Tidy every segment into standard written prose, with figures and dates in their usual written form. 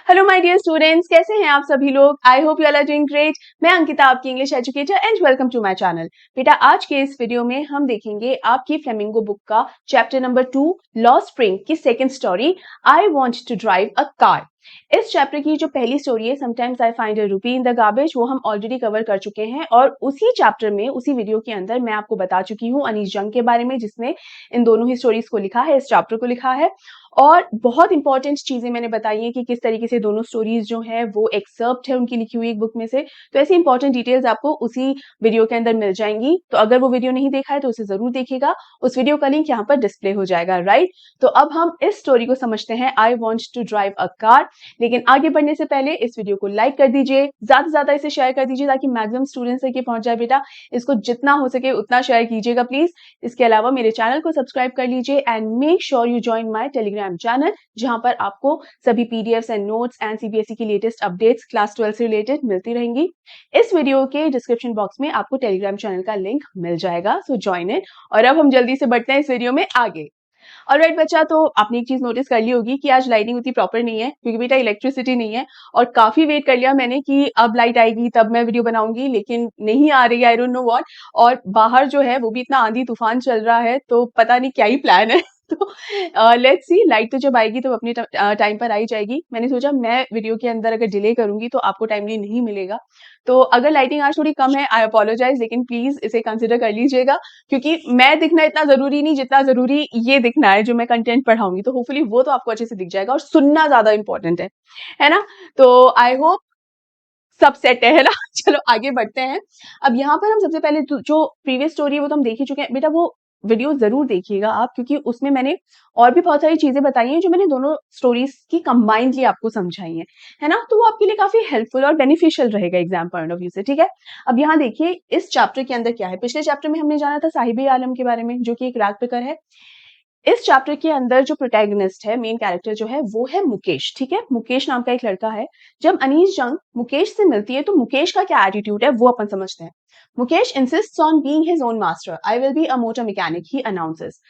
Hello my dear students, कैसे हैं आप सभी लोग। I hope you all are doing great. मैं अंकिता, आपकी English educator and welcome to my channel. बेटा, आज के इस वीडियो में हम देखेंगे आपकी फ्लेमिंगो बुक का चैप्टर नंबर 2 लॉस्ट स्प्रिंग की second story, I want to drive a car. इस चैप्टर की जो पहली स्टोरी है, समटाइम्स आई फाइंड अ रूपी इन द गार्बेज, वो हम ऑलरेडी कवर कर चुके हैं और उसी चैप्टर में, उसी वीडियो के अंदर मैं आपको बता चुकी हूँ अनीश जंग के बारे में, जिसने इन दोनों ही स्टोरीज को लिखा है, इस चैप्टर को लिखा है। और बहुत इंपॉर्टेंट चीजें मैंने बताई हैं कि किस तरीके से दोनों स्टोरीज जो हैं वो एक्सर्प्ट है उनकी लिखी हुई एक बुक में से। तो ऐसी इंपॉर्टेंट डिटेल्स आपको उसी वीडियो के अंदर मिल जाएंगी। तो अगर वो वीडियो नहीं देखा है तो उसे जरूर देखिएगा, उस वीडियो का लिंक यहाँ पर डिस्प्ले हो जाएगा, राइट। तो अब हम इस स्टोरी को समझते हैं, I want to drive a car. लेकिन आगे बढ़ने से पहले इस वीडियो को लाइक कर दीजिए, ज्यादा से ज्यादा इसे शेयर कर दीजिए ताकि मैक्सिमम स्टूडेंट्स तक ये पहुंच जाए। बेटा, इसको जितना हो सके उतना शेयर कीजिएगा प्लीज। इसके अलावा मेरे चैनल को सब्सक्राइब कर लीजिए and make sure you join my Telegram channel, जहां पर आपको सभी PDFs and notes and CBSE की लेटेस्ट अपडेट्स क्लास 12 से रिलेटेड मिलती रहेंगी। इस वीडियो के डिस्क्रिप्शन बॉक्स में आपको टेलीग्राम चैनल का लिंक मिल जाएगा, सो ज्वाइन इट। और अब हम जल्दी से बढ़ते हैं इस वीडियो में आगे। ऑलराइट बच्चा, तो आपने एक चीज नोटिस कर ली होगी कि आज लाइटिंग उतनी प्रॉपर नहीं है क्योंकि बेटा इलेक्ट्रिसिटी नहीं है। और काफी वेट कर लिया मैंने कि अब लाइट आएगी तब मैं वीडियो बनाऊंगी, लेकिन नहीं आ रही, आई डोंट नो व्हाट। और बाहर जो है वो भी इतना आंधी तूफान चल रहा है, तो पता नहीं क्या ही प्लान है। तो लेट्स सी, लाइट तो जब आएगी तो अपने टाइम पर आई जाएगी। मैंने सोचा मैं वीडियो के अंदर अगर डिले करूंगी तो आपको टाइमली नहीं मिलेगा। तो अगर लाइटिंग आज थोड़ी कम है, आई अपोलोजाइज, लेकिन प्लीज इसे कंसिडर कर लीजिएगा क्योंकि मैं दिखना इतना जरूरी नहीं जितना जरूरी ये दिखना है जो मैं कंटेंट पढ़ाऊंगी। तो होपफुली वो तो आपको अच्छे से दिख जाएगा और सुनना ज्यादा इंपॉर्टेंट है ना। तो आई होप सब सेट है ना। चलो आगे बढ़ते हैं। अब यहाँ पर हम सबसे पहले जो प्रीवियस स्टोरी है वो तो हम देख ही चुके हैं। बेटा, वो वीडियो जरूर देखिएगा आप, क्योंकि उसमें मैंने और भी बहुत सारी चीजें बताई हैं जो मैंने दोनों स्टोरीज की कंबाइंडली आपको समझाई हैं, है ना। तो वो आपके लिए काफी हेल्पफुल और बेनिफिशियल रहेगा एग्जाम पॉइंट ऑफ व्यू से, ठीक है। अब यहाँ देखिए इस चैप्टर के अंदर क्या है। पिछले चैप्टर में हमने जाना था साहिब आलम के बारे में, जो कि एक रैग पिकर है। इस चैप्टर के अंदर जो प्रोटैगनिस्ट है, मेन कैरेक्टर जो है वो है मुकेश, ठीक है। मुकेश नाम का एक लड़का है। जब अनीश जंग मुकेश से मिलती है तो मुकेश का क्या एटीट्यूड है वो अपन समझते हैं। Mukesh इंसिस्ट्स on being his own master. I will be a motor mechanic, he announces.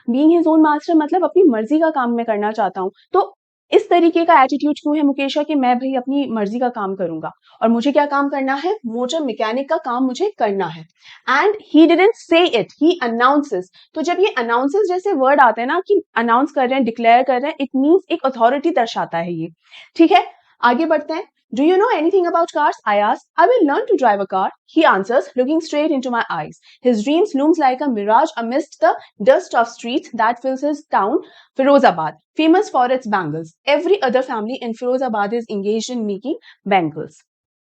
Being his own master मतलब अपनी मर्जी का काम मैं करना चाहता हूँ। तो इस तरीके का एटीट्यूड क्यों है मुकेश का कि मैं भाई अपनी मर्जी का काम करूंगा और मुझे क्या काम करना है, मोटर मैकेनिक का काम मुझे करना है। And he didn't say it, he announces. तो जब ये अनाउंसेस जैसे वर्ड आते हैं ना कि अनाउंस कर रहे हैं, डिक्लेयर कर रहे हैं, इट मीन्स एक अथॉरिटी दर्शाता है ये, ठीक है। आगे बढ़ते हैं। Do you know anything about cars? I asked. I will learn to drive a car, he answers, looking straight into my eyes. His dreams looms like a mirage amidst the dust of streets that fills his town, Firozabad, famous for its bangles. Every other family in Firozabad is engaged in making bangles.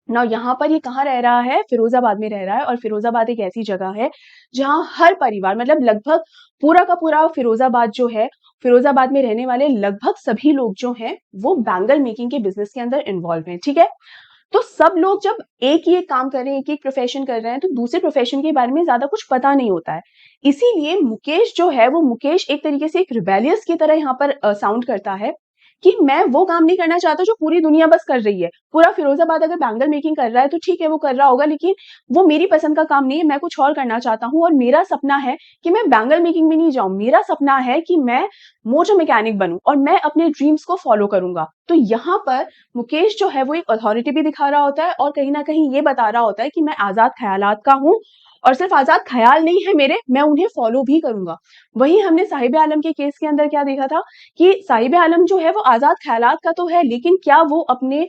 ना यहाँ पर ये कहाँ रह रहा है, फिरोजाबाद में रह रहा है। और फिरोजाबाद एक ऐसी जगह है जहाँ हर परिवार, मतलब लगभग पूरा का पूरा फिरोजाबाद जो है, फिरोजाबाद में रहने वाले लगभग सभी लोग जो हैं वो बैंगल मेकिंग के बिजनेस के अंदर इन्वॉल्व हैं, ठीक है। तो सब लोग जब एक ही एक काम कर रहे हैं, एक एक प्रोफेशन कर रहे हैं, तो दूसरे प्रोफेशन के बारे में ज्यादा कुछ पता नहीं होता है। इसीलिए मुकेश जो है वो मुकेश एक तरीके से एक रिबेलियस की तरह यहाँ पर साउंड करता है कि मैं वो काम नहीं करना चाहता जो पूरी दुनिया बस कर रही है। पूरा फिरोजाबाद अगर बैंगल मेकिंग कर रहा है तो ठीक है, वो कर रहा होगा, लेकिन वो मेरी पसंद का काम नहीं है। मैं कुछ और करना चाहता हूँ और मेरा सपना है कि मैं बैंगल मेकिंग में नहीं जाऊं। मेरा सपना है कि मैं मोटर मैकेनिक बनूं और मैं अपने ड्रीम्स को फॉलो करूंगा। तो यहाँ पर मुकेश जो है वो एक अथॉरिटी भी दिखा रहा होता है और कहीं ना कहीं ये बता रहा होता है कि मैं आजाद ख्यालात का हूँ और सिर्फ आजाद ख्याल नहीं है मेरे, मैं उन्हें फॉलो भी करूंगा। वहीं हमने साहिब आलम के केस के अंदर क्या देखा था कि साहिब आलम जो है वो आजाद ख्यालात का तो है, लेकिन क्या वो अपने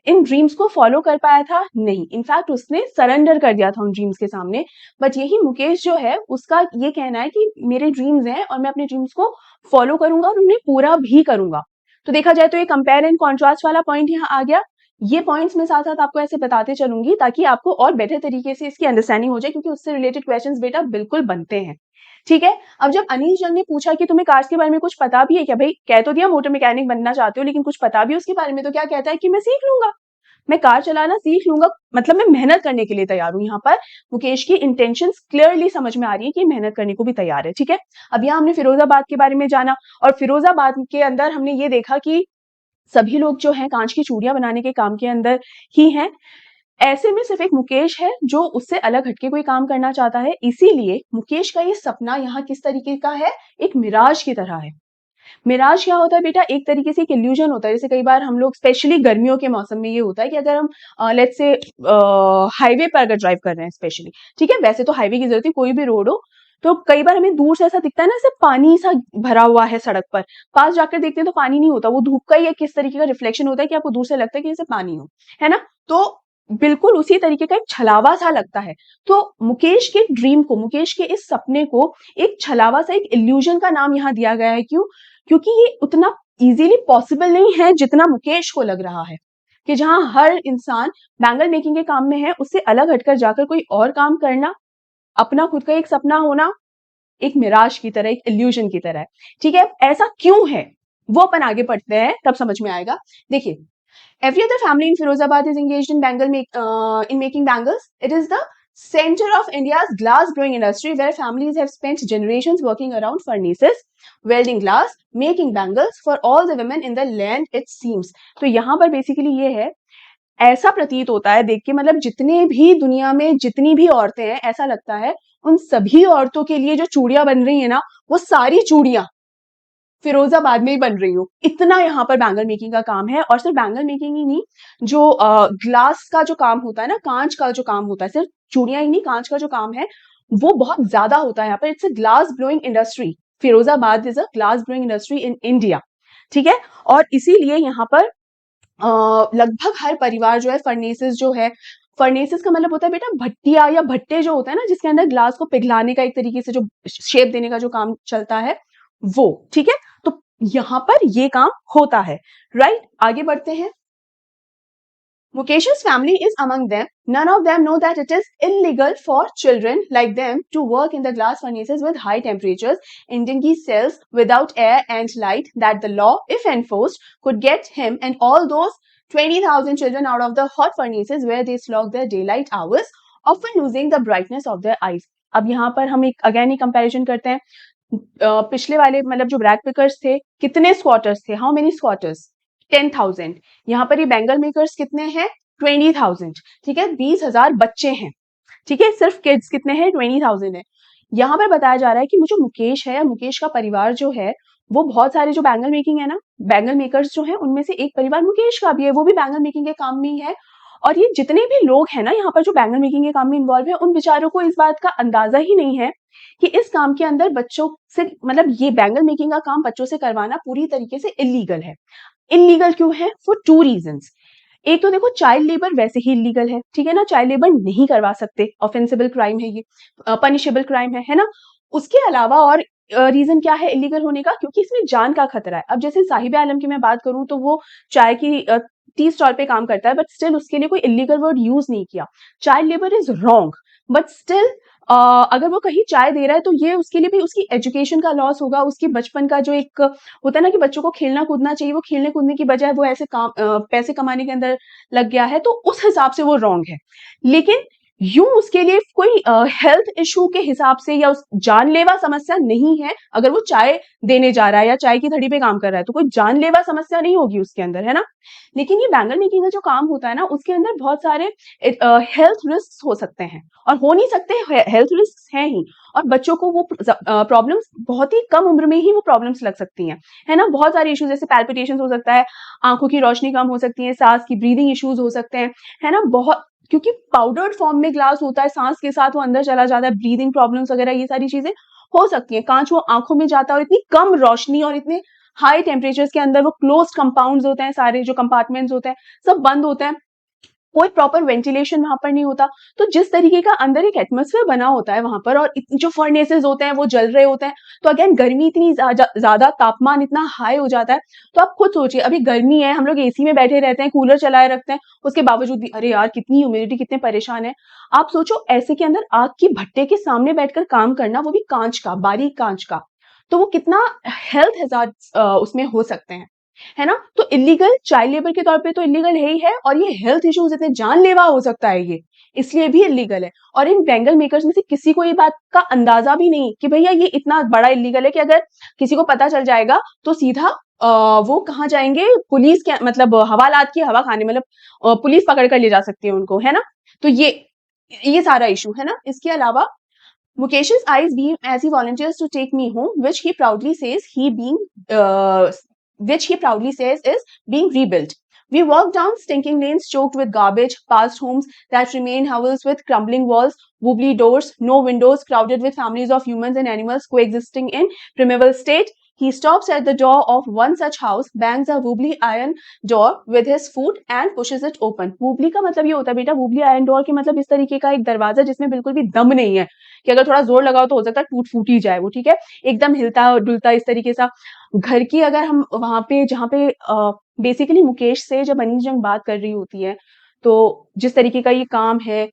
इन ड्रीम्स को फॉलो कर पाया था? नहीं, इनफैक्ट उसने सरेंडर कर दिया था उन ड्रीम्स के सामने। बट यही मुकेश जो है उसका ये कहना है कि मेरे ड्रीम्स हैं और मैं अपने ड्रीम्स को फॉलो करूंगा और उन्हें पूरा भी करूंगा। तो देखा जाए तो ये कंपेयर एंड कॉन्ट्रास्ट वाला पॉइंट यहाँ आ गया। ये पॉइंट्स में साथ साथ आपको ऐसे बताते चलूंगी ताकि आपको और बेटर तरीके से इसकी अंडरस्टैंडिंग हो जाए, क्योंकि उससे रिलेटेड क्वेश्चंस बेटा बिल्कुल बनते हैं, ठीक है। अब जब अनीश जंग ने पूछा कि तुम्हें कार्स के बारे में कुछ पता भी है क्या, भाई कह तो दिया मोटर मैकेनिक बनना चाहते हो लेकिन कुछ पता भी उसके बारे में, तो क्या कहता है कि मैं सीख लूंगा, मैं कार चलाना सीख लूंगा, मतलब मैं मेहनत करने के लिए तैयार हूं। यहाँ पर मुकेश की इंटेंशंस क्लियरली समझ में आ रही है कि मेहनत करने को भी तैयार है, ठीक है। अब यहाँ हमने फिरोजाबाद के बारे में जाना और फिरोजाबाद के अंदर हमने ये देखा कि सभी लोग जो हैं कांच की चूड़ियां बनाने के काम के अंदर ही हैं। ऐसे में सिर्फ एक मुकेश है जो उससे अलग हटके कोई काम करना चाहता है। इसीलिए मुकेश का ये सपना यहाँ किस तरीके का है, एक मिराज की तरह है। मिराज क्या होता है बेटा, एक तरीके से एक इल्यूजन होता है। जैसे कई बार हम लोग स्पेशली गर्मियों के मौसम में ये होता है कि अगर हम लेट्स से हाईवे पर अगर ड्राइव कर रहे हैं स्पेशली, ठीक है, वैसे तो हाईवे की जरूरत है, कोई भी रोड हो, तो कई बार हमें दूर से ऐसा दिखता है ना, ऐसे पानी सा भरा हुआ है सड़क पर, पास जाकर देखते हैं तो पानी नहीं होता, वो धूप का ही एक किस तरीके का रिफ्लेक्शन होता है कि आपको दूर से लगता है कि जैसे पानी हो, है ना। तो बिल्कुल उसी तरीके का एक छलावा सा लगता है। तो मुकेश के ड्रीम को, मुकेश के इस सपने को एक छलावा सा, एक इल्यूजन का नाम यहाँ दिया गया है। क्यों? क्योंकि ये उतना इजीली पॉसिबल नहीं है जितना मुकेश को लग रहा है, कि जहां हर इंसान बैंगल मेकिंग के काम में है, उससे अलग हटकर जाकर कोई और काम करना, अपना खुद का एक सपना होना, एक मिराज की तरह, एक इल्यूजन की तरह है। ठीक है, ऐसा क्यों है वो अपन आगे पढ़ते हैं, तब समझ में आएगा। देखिए, every other family in Firozabad is engaged in in making bangles. It is the center of India's glass blowing industry, where families have spent generations working around furnaces, welding glass, making bangles for all the women in the land, it seems. तो यहाँ पर basically ये है, ऐसा प्रतीत होता है देख के, मतलब जितने भी दुनिया में जितनी भी औरतें हैं, ऐसा लगता है उन सभी औरतों के लिए जो चूड़ियां बन रही है ना, वो सारी चूड़ियां फिरोजाबाद में ही बन रही हो। इतना यहाँ पर बैंगल मेकिंग का काम है। और सिर्फ बैंगल मेकिंग ही नहीं, जो ग्लास का जो काम होता है ना, कांच का जो काम होता है, सिर्फ चूड़ियां ही नहीं, कांच का जो काम है वो बहुत ज्यादा होता है यहाँ पर। It's a glass blowing industry. Firozabad is a glass blowing industry in India. ठीक है, और इसीलिए यहाँ पर लगभग हर परिवार जो है, फर्नेसेस जो है, फर्नेसेस का मतलब होता है बेटा भट्टिया या भट्टे जो होता है ना, जिसके अंदर ग्लास को पिघलाने का, एक तरीके से जो शेप देने का जो काम चलता है वो। ठीक है, तो यहां पर ये काम होता है। राइट, आगे बढ़ते हैं। Mukesh's family is among them. None of them know that it is illegal for children like them to work in the glass furnaces with high temperatures, emitting cells without air and light, that the law, if enforced, could get him and all those 20,000 children out of the hot furnaces where they slog their daylight hours, often losing the brightness of their eyes. अब यहाँ पर हम एक again ही comparison करते हैं। पिछले वाले मतलब जो ब्रैक पिकर्स थे, कितने स्क्वाटर्स थे? How many squatters? 10,000। यहाँ पर ये बैंगल मेकर्स कितने हैं? 20,000। ठीक है, 20,000 बच्चे हैं। ठीक है, सिर्फ किड्स कितने हैं? 20,000 है। यहाँ पर बताया जा रहा है कि जो मुकेश है, मुकेश का परिवार जो है, वो बहुत सारे जो बैंगल मेकिंग है ना, बैंगल मेकर्स जो है, उनमें से एक परिवार मुकेश का भी है, वो भी बैंगल मेकिंग के काम में ही है। और ये जितने भी लोग हैं ना यहाँ पर जो बैंगल मेकिंग के काम में इन्वॉल्व है, उन बेचारों को इस बात का अंदाजा ही नहीं है कि इस काम के अंदर बच्चों से, मतलब ये बैंगल मेकिंग का काम बच्चों से करवाना पूरी तरीके से इलीगल है। इलीगल क्यों है? For two reasons. एक तो देखो, चाइल्ड लेबर वैसे ही इलीगल है, ठीक है ना, चाइल्ड लेबर नहीं करवा सकते, ऑफेंसिबल क्राइम है ये, पनिशेबल क्राइम है ना। उसके अलावा और रीजन क्या है इलीगल होने का? क्योंकि इसमें जान का खतरा है। अब जैसे साहिब आलम की मैं बात करूं तो वो चाय की टी स्टॉल पे काम करता है, बट स्टिल उसके लिए कोई इलीगल वर्ड यूज नहीं किया। Child labour is wrong, but still अगर वो कहीं चाय दे रहा है तो ये उसके लिए भी उसकी एजुकेशन का लॉस होगा, उसकी बचपन का जो एक होता है ना कि बच्चों को खेलना कूदना चाहिए, वो खेलने कूदने की बजाय वो ऐसे काम पैसे कमाने के अंदर लग गया है, तो उस हिसाब से वो रॉन्ग है। लेकिन यूं उसके लिए कोई हेल्थ इशू के हिसाब से या उस जानलेवा समस्या नहीं है। अगर वो चाय देने जा रहा है या चाय की थड़ी पे काम कर रहा है तो कोई जानलेवा समस्या नहीं होगी उसके अंदर, है ना। लेकिन ये बैंगल मेकिंग का जो काम होता है ना, उसके अंदर बहुत सारे हेल्थ रिस्क हो सकते हैं, और हो नहीं सकते, हेल्थ रिस्क हैं ही। और बच्चों को वो प्रॉब्लम्स बहुत ही कम उम्र में ही वो प्रॉब्लम्स लग सकती हैं, है ना। बहुत सारे इश्यूज जैसे पैल्पिटेशन हो सकता है, आंखों की रोशनी कम हो सकती है, सांस की ब्रीदिंग इश्यूज हो सकते हैं, है ना। बहुत, क्योंकि पाउडर्ड फॉर्म में ग्लास होता है, सांस के साथ वो अंदर चला जाता है, ब्रीदिंग प्रॉब्लम्स वगैरह ये सारी चीजें हो सकती है। कांच वो आंखों में जाता है, और इतनी कम रोशनी और इतने हाई टेम्परेचर्स के अंदर वो क्लोज्ड कंपाउंड्स होते हैं, सारे जो कंपार्टमेंट्स होते हैं सब बंद होते हैं, कोई प्रॉपर वेंटिलेशन वहां पर नहीं होता। तो जिस तरीके का अंदर एक एटमॉस्फेयर बना होता है वहां पर, और जो फर्नेसेस होते हैं वो जल रहे होते हैं, तो अगेन गर्मी इतनी ज्यादा, तापमान इतना हाई हो जाता है। तो आप खुद सोचिए, अभी गर्मी है, हम लोग एसी में बैठे रहते हैं, कूलर चलाए रखते हैं, उसके बावजूद भी अरे यार कितनी ह्यूमिडिटी, कितने परेशान है। आप सोचो ऐसे के अंदर आग की भट्टे के सामने बैठकर काम करना, वो भी कांच का, बारीक कांच का, तो वो कितना हेल्थ हैजार्ड उसमें हो सकते हैं, है ना। तो इलीगल चाइल्ड लेबर के तौर पे तो इलीगल है ही है, और ये हेल्थ इश्यूज इतने जानलेवा हो सकता है ये, इसलिए भी इलीगल है। और इन बैंगल मेकर्स में से किसी को ये बात का अंदाजा भी नहीं कि भैया ये इतना बड़ा इलीगल है कि अगर किसी को पता चल जाएगा तो सीधा वो कहाँ जाएंगे? पुलिस के, मतलब हवालात की हवा खाने, मतलब पुलिस पकड़ कर ले जा सकती है उनको, है ना। तो ये सारा इशू है ना। इसके अलावा Mukesh's eyes beam as he volunteers to take me home, which he proudly says is being rebuilt. We walk down stinking lanes choked with garbage, past homes that remain hovels with crumbling walls, wobbly doors, no windows, crowded with families of humans and animals coexisting in primeval state. He stops at the door of one such house, bangs a wobbly iron door with his foot and pushes it open. wobbly का मतलब ये होता है बेटा, wobbly iron door के मतलब इस तरीके का एक दरवाजा जिसमें बिल्कुल भी दम नहीं है, कि अगर थोड़ा जोर लगाओ तो हो सकता है टूट फूट ही जाए वो, ठीक है, एकदम हिलता डुलता इस तरीके सा घर की। अगर हम वहां पे जहाँ पे बेसिकली मुकेश से जब अनीस जंग बात कर रही होती है, तो जिस तरीके का ये काम है,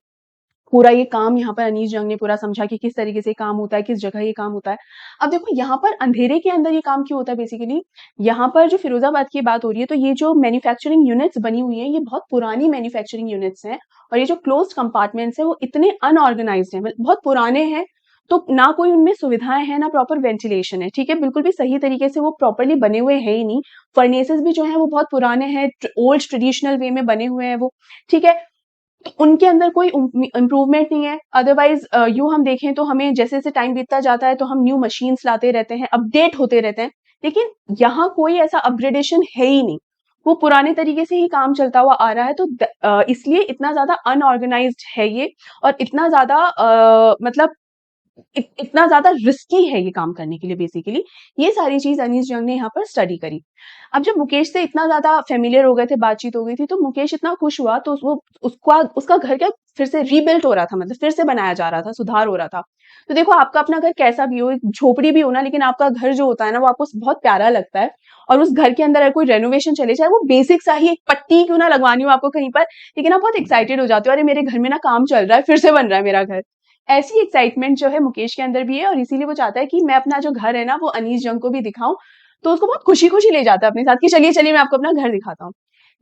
पूरा ये काम यहाँ पर अनीस जंग ने पूरा समझा कि किस तरीके से काम होता है, किस जगह ये काम होता है। अब देखो यहाँ पर अंधेरे के अंदर ये काम क्यों होता है, बेसिकली यहाँ पर जो फिरोजाबाद की बात हो रही है, तो ये जो मैन्युफैक्चरिंग यूनिट्स बनी हुई है, ये बहुत पुरानी मैन्युफैक्चरिंग यूनिट्स हैं, और ये जो क्लोज्ड कंपार्टमेंट्स है वो इतने अनऑर्गेनाइज्ड है, बहुत पुराने हैं, तो ना कोई उनमें सुविधाएं हैं, ना प्रॉपर वेंटिलेशन है, ठीक है, बिल्कुल भी सही तरीके से वो प्रॉपरली बने हुए हैं ही नहीं। फर्नेसेस भी जो है वो बहुत पुराने हैं, ओल्ड ट्रेडिशनल वे में बने हुए हैं वो, ठीक है, तो उनके अंदर कोई इम्प्रूवमेंट नहीं है। अदरवाइज यूं हम देखें तो हमें जैसे जैसे टाइम बीतता जाता है तो हम न्यू मशीन्स लाते रहते हैं, अपडेट होते रहते हैं, लेकिन यहाँ कोई ऐसा अपग्रेडेशन है ही नहीं, वो पुराने तरीके से ही काम चलता हुआ आ रहा है। तो इसलिए इतना ज्यादा अनऑर्गेनाइज्ड है ये, और इतना ज्यादा मतलब इतना ज्यादा रिस्की है ये काम करने के लिए। बेसिकली ये सारी चीज अनीस जंग ने यहाँ पर स्टडी करी। अब जब मुकेश से इतना ज्यादा फेमिलियर हो गए थे, बातचीत हो गई थी, तो मुकेश इतना खुश हुआ, तो वो उसका घर क्या फिर से रीबिल्ट हो रहा था, मतलब फिर से बनाया जा रहा था, सुधार हो रहा था। तो देखो आपका अपना घर कैसा भी हो, एक झोपड़ी भी हो ना, लेकिन आपका घर जो होता है ना वो आपको बहुत प्यारा लगता है, और उस घर के अंदर अगर कोई रेनोवेशन चले जाए, वो बेसिक सा ही एक पट्टी क्यों ना लगवानी हो आपको कहीं पर, लेकिन आप बहुत एक्साइटेड हो जाते हो, अरे मेरे घर में ना काम चल रहा है, फिर से बन रहा है मेरा घर। ऐसी एक्साइटमेंट जो है मुकेश के अंदर भी है, और इसीलिए वो चाहता है कि मैं अपना जो घर है ना वो अनीस जंग को भी दिखाऊं। तो उसको बहुत खुशी खुशी ले जाता है अपने साथ कि चलिए चलिए मैं आपको अपना घर दिखाता हूँ।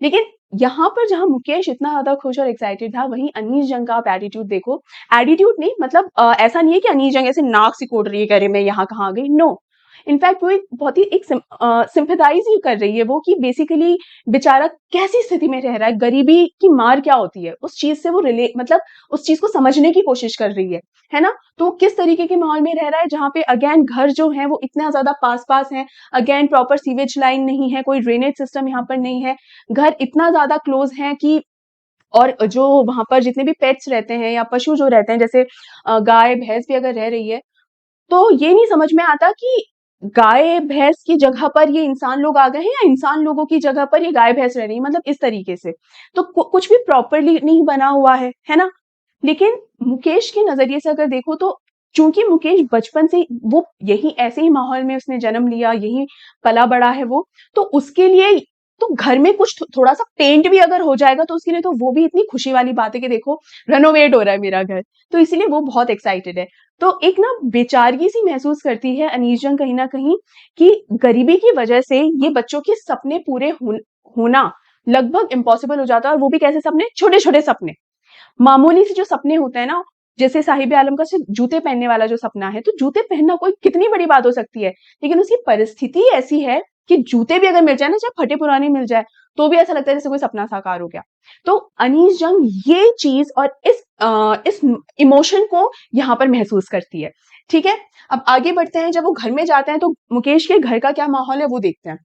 लेकिन यहाँ पर जहां मुकेश इतना ज्यादा खुश और एक्साइटेड था, वहीं अनीस जंग का आप एटीट्यूड देखो। एटीट्यूड नहीं मतलब ऐसा नहीं है कि अनीस जंग ऐसे नाक सिकोड़ रही है, कह रही मैं यहाँ कहाँ आ गई, नो। इनफैक्ट वो एक बहुत ही एक सिंपैथाइज ही कर रही है वो, कि बेसिकली बेचारा कैसी स्थिति में रह रहा है, गरीबी की मार क्या होती है, उस चीज से वो रिलेट मतलब उस चीज को समझने की कोशिश कर रही है ना। तो किस तरीके के माहौल में रह रहा है, जहाँ पे अगेन घर जो है वो इतना ज्यादा पास पास है, अगेन प्रॉपर सीवेज लाइन नहीं है, कोई ड्रेनेज सिस्टम यहाँ पर नहीं है, घर इतना ज्यादा क्लोज है कि, और जो वहां पर जितने भी पेट्स रहते हैं या पशु जो रहते हैं, जैसे गाय भैंस भी अगर रह रही है, तो ये नहीं समझ में आता कि गाय भैंस की जगह पर ये इंसान लोग आ गए हैं, या इंसान लोगों की जगह पर ये गाय भैंस रह रही है, मतलब इस तरीके से। तो कुछ भी प्रॉपरली नहीं बना हुआ है ना। लेकिन मुकेश के नजरिए से अगर देखो तो, चूंकि मुकेश बचपन से वो यही ऐसे ही माहौल में उसने जन्म लिया, यही पला बड़ा है वो, तो उसके लिए तो घर में कुछ थोड़ा सा पेंट भी अगर हो जाएगा तो उसके लिए तो वो भी इतनी खुशी वाली बात है कि देखो रेनोवेट हो रहा है मेरा घर। तो इसीलिए वो बहुत एक्साइटेड है। तो एक ना बेचारगी सी महसूस करती है अनीस जंग कहीं ना कहीं, कि गरीबी की वजह से ये बच्चों के सपने पूरे होना लगभग इम्पॉसिबल हो जाता है, और वो भी कैसे सपने, छोटे छोटे सपने, मामूली से जो सपने होते हैं ना, जैसे साहिब आलम का सिर्फ जूते पहनने वाला जो सपना है, तो जूते पहनना कोई कितनी बड़ी बात हो सकती है, लेकिन उसकी परिस्थिति ऐसी है कि जूते भी अगर मिल जाए ना, चाहे फटे पुराने मिल जाए, तो भी ऐसा लगता है जैसे कोई सपना साकार हो गया। तो अनीस जंग ये चीज और इस इमोशन को यहाँ पर महसूस करती है। ठीक है, अब आगे बढ़ते हैं। जब वो घर में जाते हैं तो मुकेश के घर का क्या माहौल है वो देखते हैं।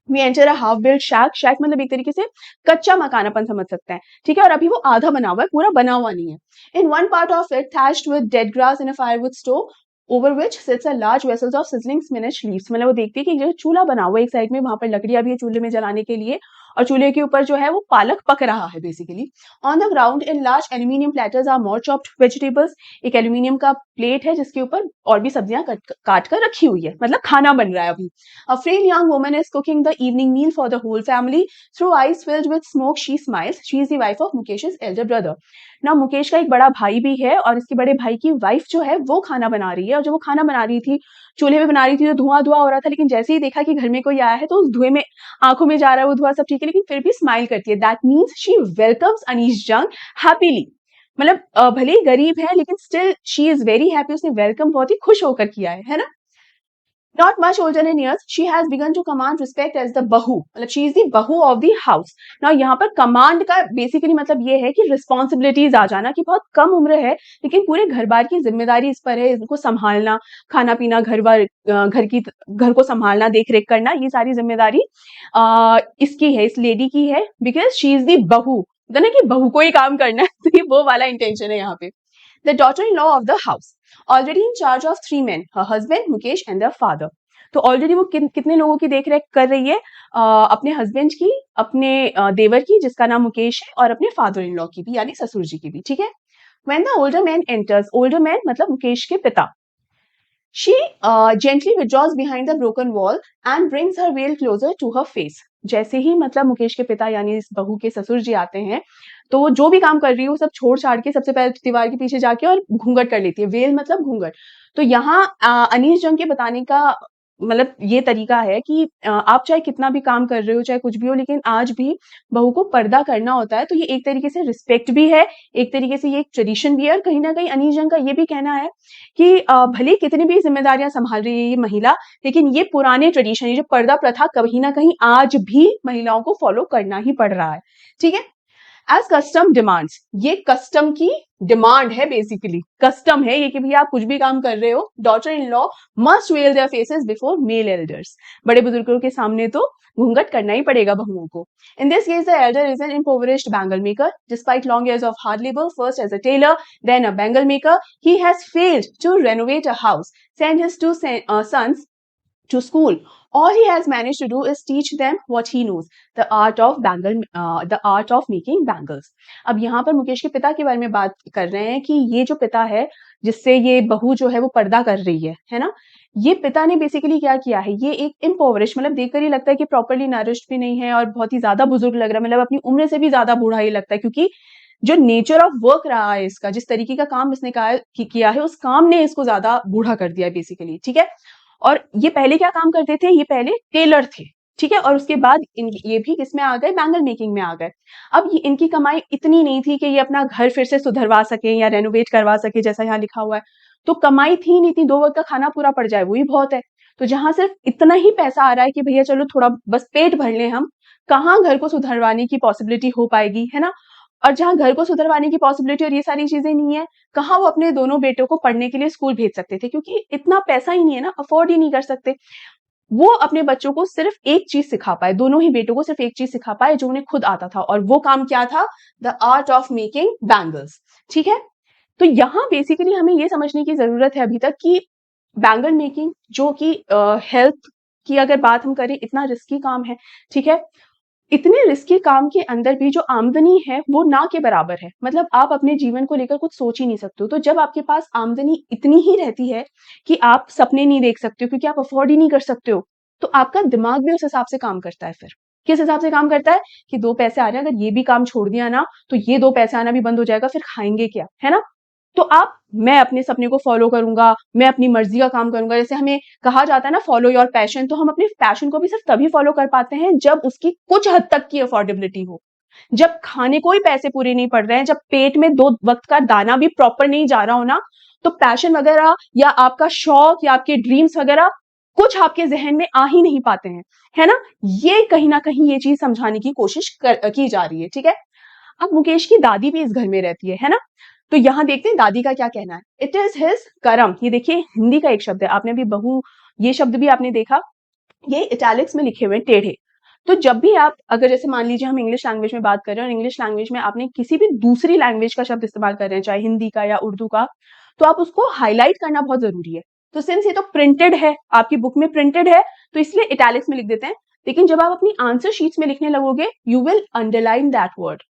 We enter a half built shack. Shack मतलब एक तरीके से कच्चा मकान अपन समझ सकते हैं, ठीक है, और अभी वो आधा बना हुआ है, पूरा बना हुआ नहीं है। In one part of it thatched with dead grass in a firewood stove over which sits a large vessels of sizzling spinach leaves. मतलब वो देखती है कि जो चूल्हा बना हुआ है एक साइड में, वहां पर लकड़ियां भी है चूल्हे में जलाने के लिए, और चूल्हे के ऊपर जो है वो पालक पक रहा है basically. On the ground in large aluminium platters are more chopped vegetables. एक एल्यूमिनियम का प्लेट है जिसके ऊपर और भी सब्जियां काट कर रखी हुई है, मतलब खाना बन रहा है अभी। A frail young woman is cooking the evening meal for the whole family. Through eyes filled with smoke, she smiles. She is the wife of Mukesh's elder brother. ना मुकेश का एक बड़ा भाई भी है, और इसके बड़े भाई की वाइफ जो है वो खाना बना रही है, और जब वो खाना बना रही थी, चूल्हे में बना रही थी, तो धुआं धुआं हो रहा था, लेकिन जैसे ही देखा कि घर में कोई आया है तो उस धुएं में आंखों में जा रहा है वो धुआं, सब ठीक है, लेकिन फिर भी स्माइल करती है। That means she welcomes Anees Jung happily. मतलब भले ही गरीब है लेकिन still she is very happy, उसने वेलकम बहुत ही खुश होकर किया है ना। Not much older in years, she has begun to command respect as the bahu. मतलब she is the bahu of the house. Now यहाँ पर command का basically मतलब ये है कि responsibilities आ जाना, कि बहुत कम उम्र है लेकिन पूरे घर बार की जिम्मेदारी इस पर है, इनको संभालना, खाना पीना, घर को संभालना, देख रेख करना, ये सारी जिम्मेदारी इसकी है, इस लेडी की है, बिकॉज शी इज दी बहू, ना कि बहू को ही काम करना है, तो ये वो वाला इंटेंशन है यहाँ पे. The daughter in law of the house, already in charge of 3 men, her husband, Mukesh and the father. तो ऑलरेडी वो कितने लोगों की देख रेख कर रही है, अपने हस्बैंड की, अपने देवर की जिसका नाम मुकेश है, और अपने फादर इन लॉ की भी यानी ससुर जी की भी. ठीक है. When the older man enters, older man मतलब मुकेश के पिता, she gently withdraws behind the broken wall and brings her veil closer to her face. जैसे ही मतलब मुकेश के पिता यानी इस बहू के ससुर जी आते हैं, तो वो जो भी काम कर रही है वो सब छोड़ छाड़ के सबसे पहले दीवार के पीछे जाके और घूंघट कर लेती है. वेल मतलब घूंघट. तो यहाँ अनीस जंग के बताने का मतलब ये तरीका है कि आप चाहे कितना भी काम कर रहे हो, चाहे कुछ भी हो, लेकिन आज भी बहू को पर्दा करना होता है. तो ये एक तरीके से रिस्पेक्ट भी है, एक तरीके से ये एक ट्रेडिशन भी है, और कहीं ना कहीं अनीस जंग का ये भी कहना है कि भले कितनी भी जिम्मेदारियां संभाल रही है ये महिला, लेकिन ये पुराने ट्रेडिशन, ये जो पर्दा प्रथा कहीं ना कहीं आज भी महिलाओं को फॉलो करना ही पड़ रहा है. ठीक है. एज कस्टम डिमांड्स, ये कस्टम की डिमांड है, बेसिकली कस्टम है ये कि भैया आप कुछ भी काम कर रहे हो, daughter in law must veil their faces before male elders. बड़े बुजुर्गों के सामने तो घूंघट करना ही पड़ेगा बहुओं को. In this case the Elder is an impoverished bangle maker. Despite long years of hard labor, first as a tailor, then a bangle maker, he has failed to renovate a house, send his two sons to school. All he has managed to do is teach them what he knows, the art of making bangles. अब यहाँ पर मुकेश के पिता के बारे में बात कर रहे हैं कि ये जो पिता है जिससे ये बहू जो है वो पर्दा कर रही है ना, ये पिता ने बेसिकली क्या किया है, ये एक इम्पोवरिश, मतलब देखकर ही लगता है कि प्रॉपरली नरिश्ड भी नहीं है और बहुत ही ज्यादा बुजुर्ग लग रहा है, मतलब अपनी उम्र से भी ज्यादा बूढ़ा ही लगता है, क्योंकि जो नेचर ऑफ वर्क रहा है इसका, जिस तरीके का काम इसने किया है, उस काम ने इसको ज्यादा बूढ़ा कर दिया है बेसिकली. ठीक है. और ये पहले क्या काम करते थे, ये पहले टेलर थे. ठीक है. और उसके बाद ये भी किसमें आ गए, बैंगल मेकिंग में आ गए. अब ये इनकी कमाई इतनी नहीं थी कि ये अपना घर फिर से सुधरवा सके या रेनोवेट करवा सके, जैसा यहाँ लिखा हुआ है. तो कमाई थी नहीं थी, 2 वक्त का खाना पूरा पड़ जाए वही बहुत है. तो जहां सिर्फ इतना ही पैसा आ रहा है कि भैया चलो थोड़ा बस पेट भर ले हम, कहाँ घर को सुधरवाने की पॉसिबिलिटी हो पाएगी, है ना. और जहां घर को सुधरवाने की पॉसिबिलिटी और ये सारी चीजें नहीं है, कहाँ वो अपने दोनों बेटों को पढ़ने के लिए स्कूल भेज सकते थे, क्योंकि इतना पैसा ही नहीं है ना, अफोर्ड ही नहीं कर सकते. वो अपने बच्चों को सिर्फ एक चीज सिखा पाए, दोनों ही बेटों को सिर्फ एक चीज सिखा पाए जो उन्हें खुद आता था, और वो काम क्या था, the art of making bangles. ठीक है. तो यहाँ बेसिकली हमें ये समझने की जरूरत है अभी तक कि बैंगल मेकिंग जो कि हेल्थ की अगर बात हम करें, इतना रिस्की काम है. ठीक है. इतने रिस्की काम के अंदर भी जो आमदनी है वो ना के बराबर है, मतलब आप अपने जीवन को लेकर कुछ सोच ही नहीं सकते हो. तो जब आपके पास आमदनी इतनी ही रहती है कि आप सपने नहीं देख सकते हो क्योंकि आप अफोर्ड ही नहीं कर सकते हो, तो आपका दिमाग भी उस हिसाब से काम करता है. फिर किस हिसाब से काम करता है कि 2 पैसे आ रहे हैं, अगर ये भी काम छोड़ दिया ना तो ये 2 पैसे आना भी बंद हो जाएगा, फिर खाएंगे क्या, है ना. तो मैं अपने सपने को फॉलो करूंगा, मैं अपनी मर्जी का काम करूंगा. जैसे हमें कहा जाता है ना, फॉलो योर पैशन, तो हम अपने पैशन को भी सिर्फ तभी फॉलो कर पाते हैं जब उसकी कुछ हद तक की अफोर्डेबिलिटी हो, जब खाने को ही पैसे पूरे नहीं पड़ रहे हैं, जब पेट में 2 वक्त का दाना भी प्रॉपर नहीं जा रहा हो ना, तो पैशन वगैरह या आपका शौक या आपके ड्रीम्स वगैरह कुछ आपके जहन में आ ही नहीं पाते हैं, है ना. ये कहीं ना कहीं ये चीज समझाने की कोशिश की जा रही है. ठीक है. अब मुकेश की दादी भी इस घर में रहती है ना. तो यहाँ देखते हैं दादी का क्या कहना है. इट इज हिज करम. ये देखिए हिंदी का एक शब्द है, आपने भी बहू ये शब्द भी आपने देखा, ये इटैलिक्स में लिखे हुए टेढ़े. तो जब भी आप अगर जैसे मान लीजिए हम इंग्लिश लैंग्वेज में बात कर रहे हैं और इंग्लिश लैंग्वेज में आपने किसी भी दूसरी लैंग्वेज का शब्द इस्तेमाल कर रहे हैं, चाहे हिंदी का या उर्दू का, तो आप उसको हाईलाइट करना बहुत जरूरी है. तो सिंस ये तो प्रिंटेड है, आपकी बुक में प्रिंटेड है, तो इसलिए इटैलिक्स में लिख देते हैं. लेकिन जब आप अपनी आंसर शीट्स में लिखने लगोगे, you will underline that word.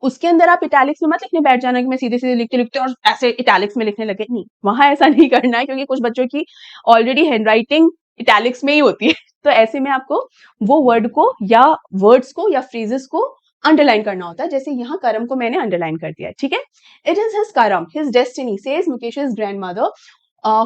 उसके अंदर आप इटैलिक्स में मत लिखने बैठ जाना कि मैं सीधे सीधे लिखते लिखते और ऐसे इटैलिक्स में लिखने लगे, नहीं, वहां ऐसा नहीं करना है, क्योंकि कुछ बच्चों की ऑलरेडी हैंडराइटिंग इटैलिक्स में ही होती है. तो ऐसे में आपको वो वर्ड को या वर्ड्स को या फ्रेजेस को अंडरलाइन करना होता है. जैसे यहाँ करम को मैंने अंडरलाइन कर दिया है. ठीक है. It is his karam, his destiny, says मुकेश's grandmother,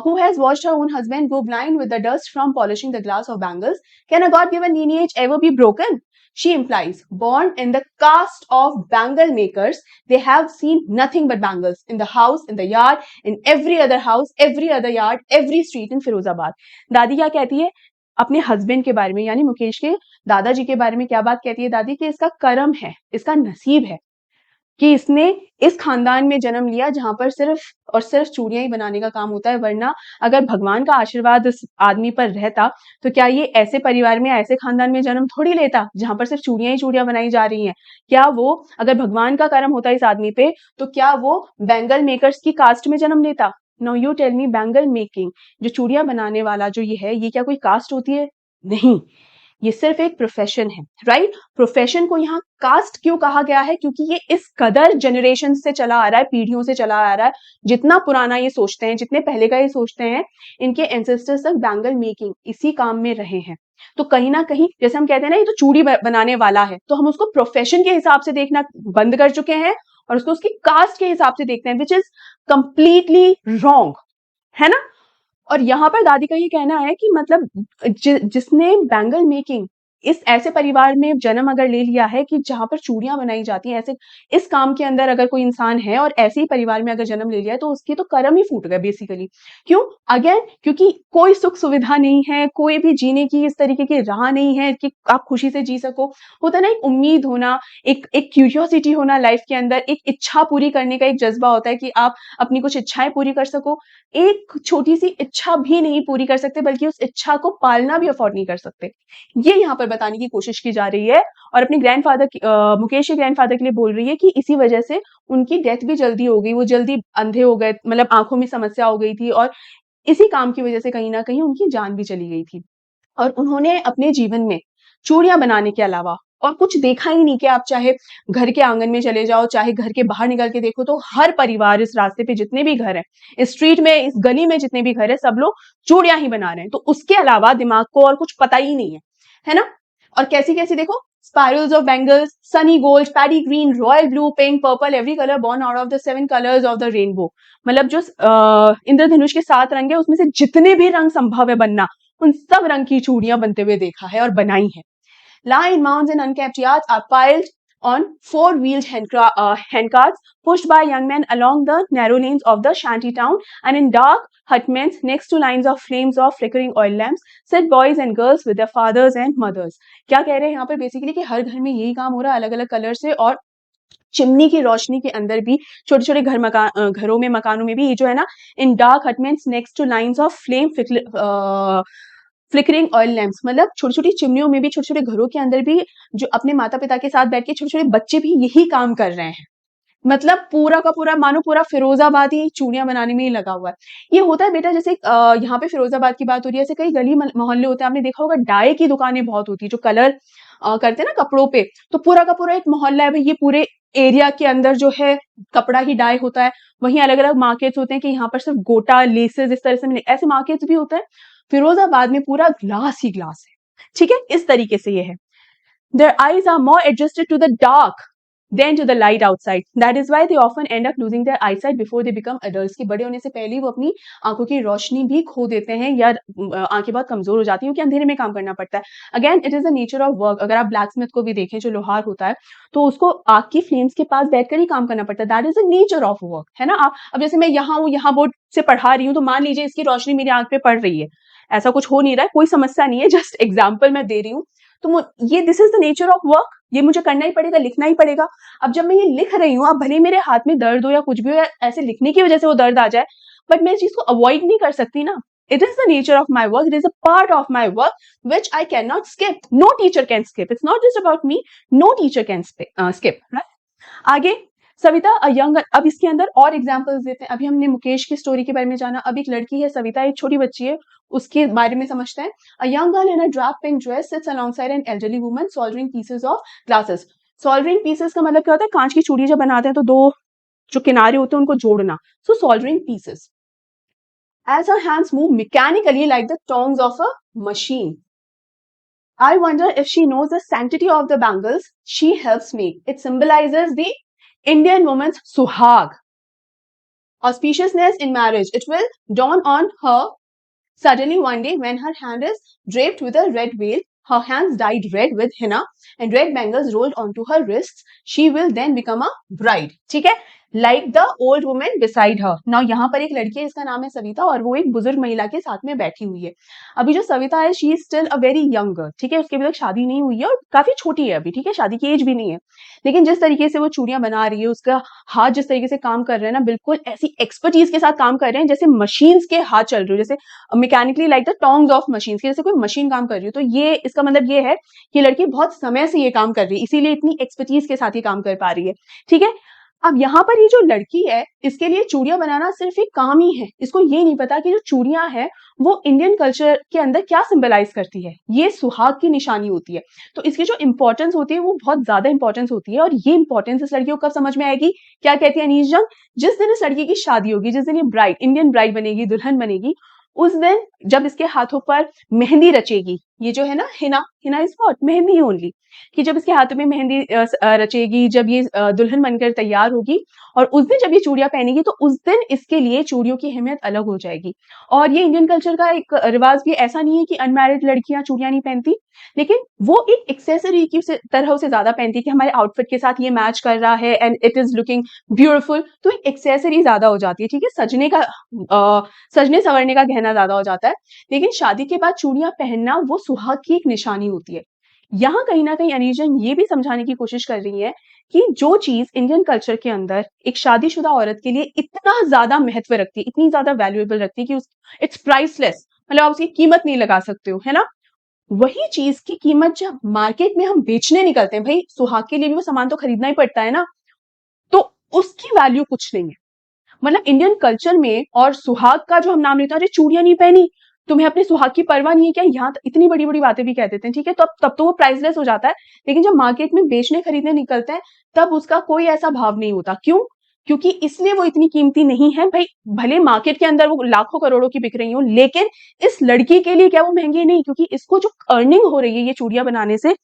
who has watched her own husband go blind with the dust from polishing the glass of bangles. Can a God-given lineage ever be broken? She implies, born in the caste of bangle makers, they have seen nothing but bangles in the house, in the yard, in every other house, every other yard, every street in Firozabad. दादी क्या कहती है अपने husband के बारे में, यानी मुकेश के दादाजी के बारे में क्या बात कहती है दादी कि इसका कर्म है, इसका नसीब है कि इसने इस खानदान में जन्म लिया जहां पर सिर्फ और सिर्फ चूड़ियां ही बनाने का काम होता है, वरना अगर भगवान का आशीर्वाद इस आदमी पर रहता तो क्या ये ऐसे परिवार में, ऐसे खानदान में जन्म थोड़ी लेता जहां पर सिर्फ चूड़ियां ही चूड़ियां बनाई जा रही हैं। क्या वो अगर भगवान का कर्म होता इस आदमी पे तो क्या वो बैंगल मेकर्स की कास्ट में जन्म लेता? Now you tell me, bangle making, जो चूड़ियां बनाने वाला जो ये है, ये क्या कोई कास्ट होती है? नहीं, ये सिर्फ एक प्रोफेशन है, राइट? प्रोफेशन को यहाँ कास्ट क्यों कहा गया है? क्योंकि ये इस कदर जनरेशन से चला आ रहा है, पीढ़ियों से चला आ रहा है। जितना पुराना ये सोचते हैं, जितने पहले का ये सोचते हैं, इनके एंसेस्टर्स तक बैंगल मेकिंग इसी काम में रहे हैं। तो कहीं ना कहीं जैसे हम कहते हैं ना ये तो चूड़ी बनाने वाला है, तो हम उसको प्रोफेशन के हिसाब से देखना बंद कर चुके हैं और उसको उसकी कास्ट के हिसाब से देखते हैं, विच इज कंप्लीटली रॉन्ग, है ना? और यहाँ पर दादी का ये कहना है कि मतलब जिसने बैंगल मेकिंग इस ऐसे परिवार में जन्म अगर ले लिया है कि जहां पर चूड़ियां बनाई जाती हैं, ऐसे इस काम के अंदर अगर कोई इंसान है और ऐसे ही परिवार में अगर जन्म ले लिया है तो उसकी तो कर्म ही फूट गए बेसिकली। क्यों? अगेन क्योंकि कोई सुख सुविधा नहीं है, कोई भी जीने की इस तरीके की राह नहीं है कि आप खुशी से जी सको। होता ना एक उम्मीद होना, एक क्यूरियोसिटी होना लाइफ के अंदर, एक इच्छा पूरी करने का एक जज्बा होता है कि आप अपनी कुछ इच्छाएं पूरी कर सको। एक छोटी सी इच्छा भी नहीं पूरी कर सकते, बल्कि उस इच्छा को पालना भी अफोर्ड नहीं कर सकते। ये यहाँ पर बताने की कोशिश की जा रही है और अपने ग्रैंडफादर मुकेश के ग्रैंडफादर के लिए बोल रही है कि इसी वजह से उनकी डेथ भी जल्दी हो गई, वो जल्दी अंधे हो गए, मतलब आंखों में समस्या हो गई थी और इसी काम की वजह से कहीं ना कहीं उनकी जान भी चली गई थी। और उन्होंने अपने जीवन में चूड़ियां बनाने के अलावा और कुछ देखा ही नहीं कि आप चाहे घर के आंगन में चले जाओ, चाहे घर के बाहर निकल के देखो, तो हर परिवार इस रास्ते पे जितने भी घर हैं, इस स्ट्रीट में, इस गली में जितने भी घर है, सब लोग चूड़ियां ही बना रहे हैं। तो उसके अलावा दिमाग को और कुछ पता ही नहीं है ना? और कैसी कैसी देखो, spirals of bangles, sunny gold, paddy green, royal blue, pink, purple, every color born out of the 7 colors of the rainbow। मतलब जो इंद्रधनुष के 7 रंग है उसमें से जितने भी रंग संभव है बनना, उन सब रंग की चूड़ियां बनते हुए देखा है और बनाई है। Line mounds and unkept yards are piled on four-wheeled handcarts pushed by young men along the narrow lanes of the shanty town, and in dark hutments next to lines of flames of flickering oil lamps sit boys and girls with their fathers and mothers। क्या कह रहे हैं यहाँ पर basically कि हर घर में यही काम हो रहा है अलग अलग कलर से, और चिमनी की रोशनी के अंदर भी छोटे छोटे घरों में, मकानों में भी ये जो है ना, इन dark hutments next two lines of flame flickering oil lamps, मतलब छोटी छोटी चिमनियों में भी, छोटे छोटे घरों के अंदर भी जो अपने माता पिता के साथ बैठ के छोटे छोटे बच्चे भी यही काम कर रहे हैं। मतलब पूरा का पूरा मानो पूरा फिरोजाबाद ही चूड़ियां बनाने में ही लगा हुआ है। ये होता है बेटा, जैसे यहाँ पे फिरोजाबाद की बात हो रही है, ऐसे कई गली मोहल्ले होते हैं, आपने देखा होगा डाई की दुकानें बहुत होती है, जो कलर करते हैं ना कपड़ों पे, तो पूरा का पूरा एक मोहल्ला है भाई, ये पूरे एरिया के अंदर जो है कपड़ा ही डाई होता है। वहीं अलग अलग मार्केट्स होते हैं कि यहाँ पर सिर्फ गोटा लेसेस इस तरह से ऐसे मार्केट्स भी होते हैं। फिरोजाबाद में पूरा ग्लास ही ग्लास है, ठीक है, इस तरीके से ये है। Their eyes are more adjusted to the dark than to the light outside. That is why they often end up losing their eyesight before they become adults। कि बड़े होने से पहले वो अपनी आंखों की रोशनी भी खो देते हैं या आंखें बहुत कमजोर हो जाती हैं, क्योंकि अंधेरे में काम करना पड़ता है। Again it is the nature of work. अगर आप ब्लैक स्मिथ को भी देखें, जो लोहार होता है, तो उसको आग की फ्लेम्स के पास बैठकर ही काम करना पड़ता है। That is the nature of work, है ना? आप अब जैसे मैं यहाँ हूँ, यहाँ बोर्ड से पढ़ा रही हूँ, तो मान लीजिए इसकी रोशनी मेरी आंख पे पड़ रही है, ऐसा कुछ हो नहीं रहा है, कोई समस्या नहीं है, जस्ट एग्जाम्पल मैं दे रही हूँ। तो ये this is the nature of work, ये मुझे करना ही पड़ेगा, लिखना ही पड़ेगा। अब जब मैं ये लिख रही हूँ, अब भले मेरे हाथ में दर्द हो या कुछ भी हो, या ऐसे लिखने की वजह से वो दर्द आ जाए, बट मैं इस चीज को अवॉइड नहीं कर सकती ना। It is the nature of my work, it is a part of my work which I can not skip, no teacher can skip. It's not just about me, no teacher can skip, right? आगे Savita a young, अब इसके अंदर और examples देते हैं। अभी हमने मुकेश की स्टोरी के बारे में जाना, अब एक लड़की है सविता, एक छोटी बच्ची है, उसके बारे में समझते हैं। A young girl in a drab pink dress sits alongside an elderly woman soldering pieces of glasses. Soldering pieces का मतलब क्या होता है? कांच की चूड़ी जब बनाते हैं तो दो जो किनारे होते हैं उनको जोड़ना, so soldering pieces. As her hands move mechanically like the tongs of a machine, I wonder if she knows the sanctity of the bangles she helps make. It symbolizes the Indian woman's suhag, auspiciousness in marriage. It will dawn on her suddenly one day when her hand is draped with a red veil her hands dyed red with henna and red bangles rolled onto her wrists. She will then become a bride. ठीक है, like the old woman beside her. Now यहाँ पर एक लड़की है, इसका नाम है सविता, और वो एक बुजुर्ग महिला के साथ में बैठी हुई है। अभी जो सविता है, she is still a very young girl, ठीक है, उसके अभी तक शादी नहीं हुई है और काफी छोटी है अभी, ठीक है, शादी की एज भी नहीं है। लेकिन जिस तरीके से वो चूड़ियां बना रही है, उसका हाथ जिस तरीके से काम कर रहे हैं ना, बिल्कुल ऐसी एक्सपर्टीज के साथ काम कर रहे हैं जैसे मशीन्स के हाथ चल रहे हो, जैसे mechanically like the tongs of machines की, जैसे कोई मशीन काम कर रही हो। तो ये इसका मतलब ये है कि लड़की बहुत समय से ये काम कर रही है, इसीलिए इतनी एक्सपर्टीज के साथ ये काम कर पा रही है, ठीक है। अब यहाँ पर ये जो लड़की है, इसके लिए चूड़ियां बनाना सिर्फ एक काम ही है। इसको ये नहीं पता कि जो चूड़ियां हैं वो इंडियन कल्चर के अंदर क्या सिंबलाइज करती है। ये सुहाग की निशानी होती है। तो इसकी जो इंपॉर्टेंस होती है वो बहुत ज्यादा इंपॉर्टेंस होती है। और ये इंपॉर्टेंस इस लड़की को कब समझ में आएगी? क्या कहती है अनीस जंग? जिस दिन इस लड़की की शादी होगी, जिस दिन ये ब्राइड, इंडियन ब्राइड बनेगी, दुल्हन बनेगी, उस दिन जब इसके हाथों पर मेहंदी रचेगी, ये जो है ना Hina, Hina is what? Mehndi only, कि जब इसके हाथों में मेहंदी रचेगी, जब ये दुल्हन बनकर तैयार होगी, और उस दिन जब ये चूड़ियां पहनेगी, तो उस दिन इसके लिए चूड़ियों की अहमियत अलग हो जाएगी। और ये इंडियन कल्चर का एक रिवाज भी, ऐसा नहीं है कि अनमैरिड लड़कियां चूड़ियां नहीं पहनती, लेकिन वो एक एक्सेसरी की तरह से ज्यादा पहनती है कि हमारे आउटफिट के साथ ये मैच कर रहा है and it is looking beautiful. तो एक एक्सेसरी ज्यादा हो जाती है, ठीक है, सजने संवरने का गहना ज्यादा हो जाता है। लेकिन शादी के बाद चूड़ियां पहनना वो सुहाग की एक निशानी होती है। यहाँ कहीं ना कहीं अनीजन ये भी समझाने की कोशिश कर रही है कि जो चीज इंडियन कल्चर के अंदर एक शादीशुदा औरत के लिए इतना ज्यादा महत्व रखती है, इतनी ज्यादा वैल्यूएबल रखती है कि इट्स प्राइसलेस, मतलब आप उसकी कीमत नहीं लगा सकते हो, है ना। वही चीज की कीमत जब मार्केट में हम बेचने निकलते हैं, भाई सुहाग के लिए भी वो सामान तो खरीदना ही पड़ता है ना, तो उसकी वैल्यू कुछ नहीं है। मतलब इंडियन कल्चर में और सुहाग का जो हम नाम लेते हैं, अरे चूड़ियां नहीं पहनी, तुम्हें अपने सुहाग की परवाह नहीं है क्या? यहाँ इतनी बड़ी बड़ी बातें भी कह देते हैं, ठीक है, तब तो वो प्राइसलेस हो जाता है। लेकिन जब मार्केट में बेचने खरीदने निकलते हैं, तब उसका कोई ऐसा भाव नहीं होता। क्यों? क्योंकि इसलिए वो इतनी कीमती नहीं है भाई। भले मार्केट के अंदर वो लाखों करोड़ों की बिक रही हो, लेकिन इस लड़की के लिए क्या वो महंगी नहीं? क्योंकि इसको जो अर्निंग हो रही है ये चूड़ियां बनाने से,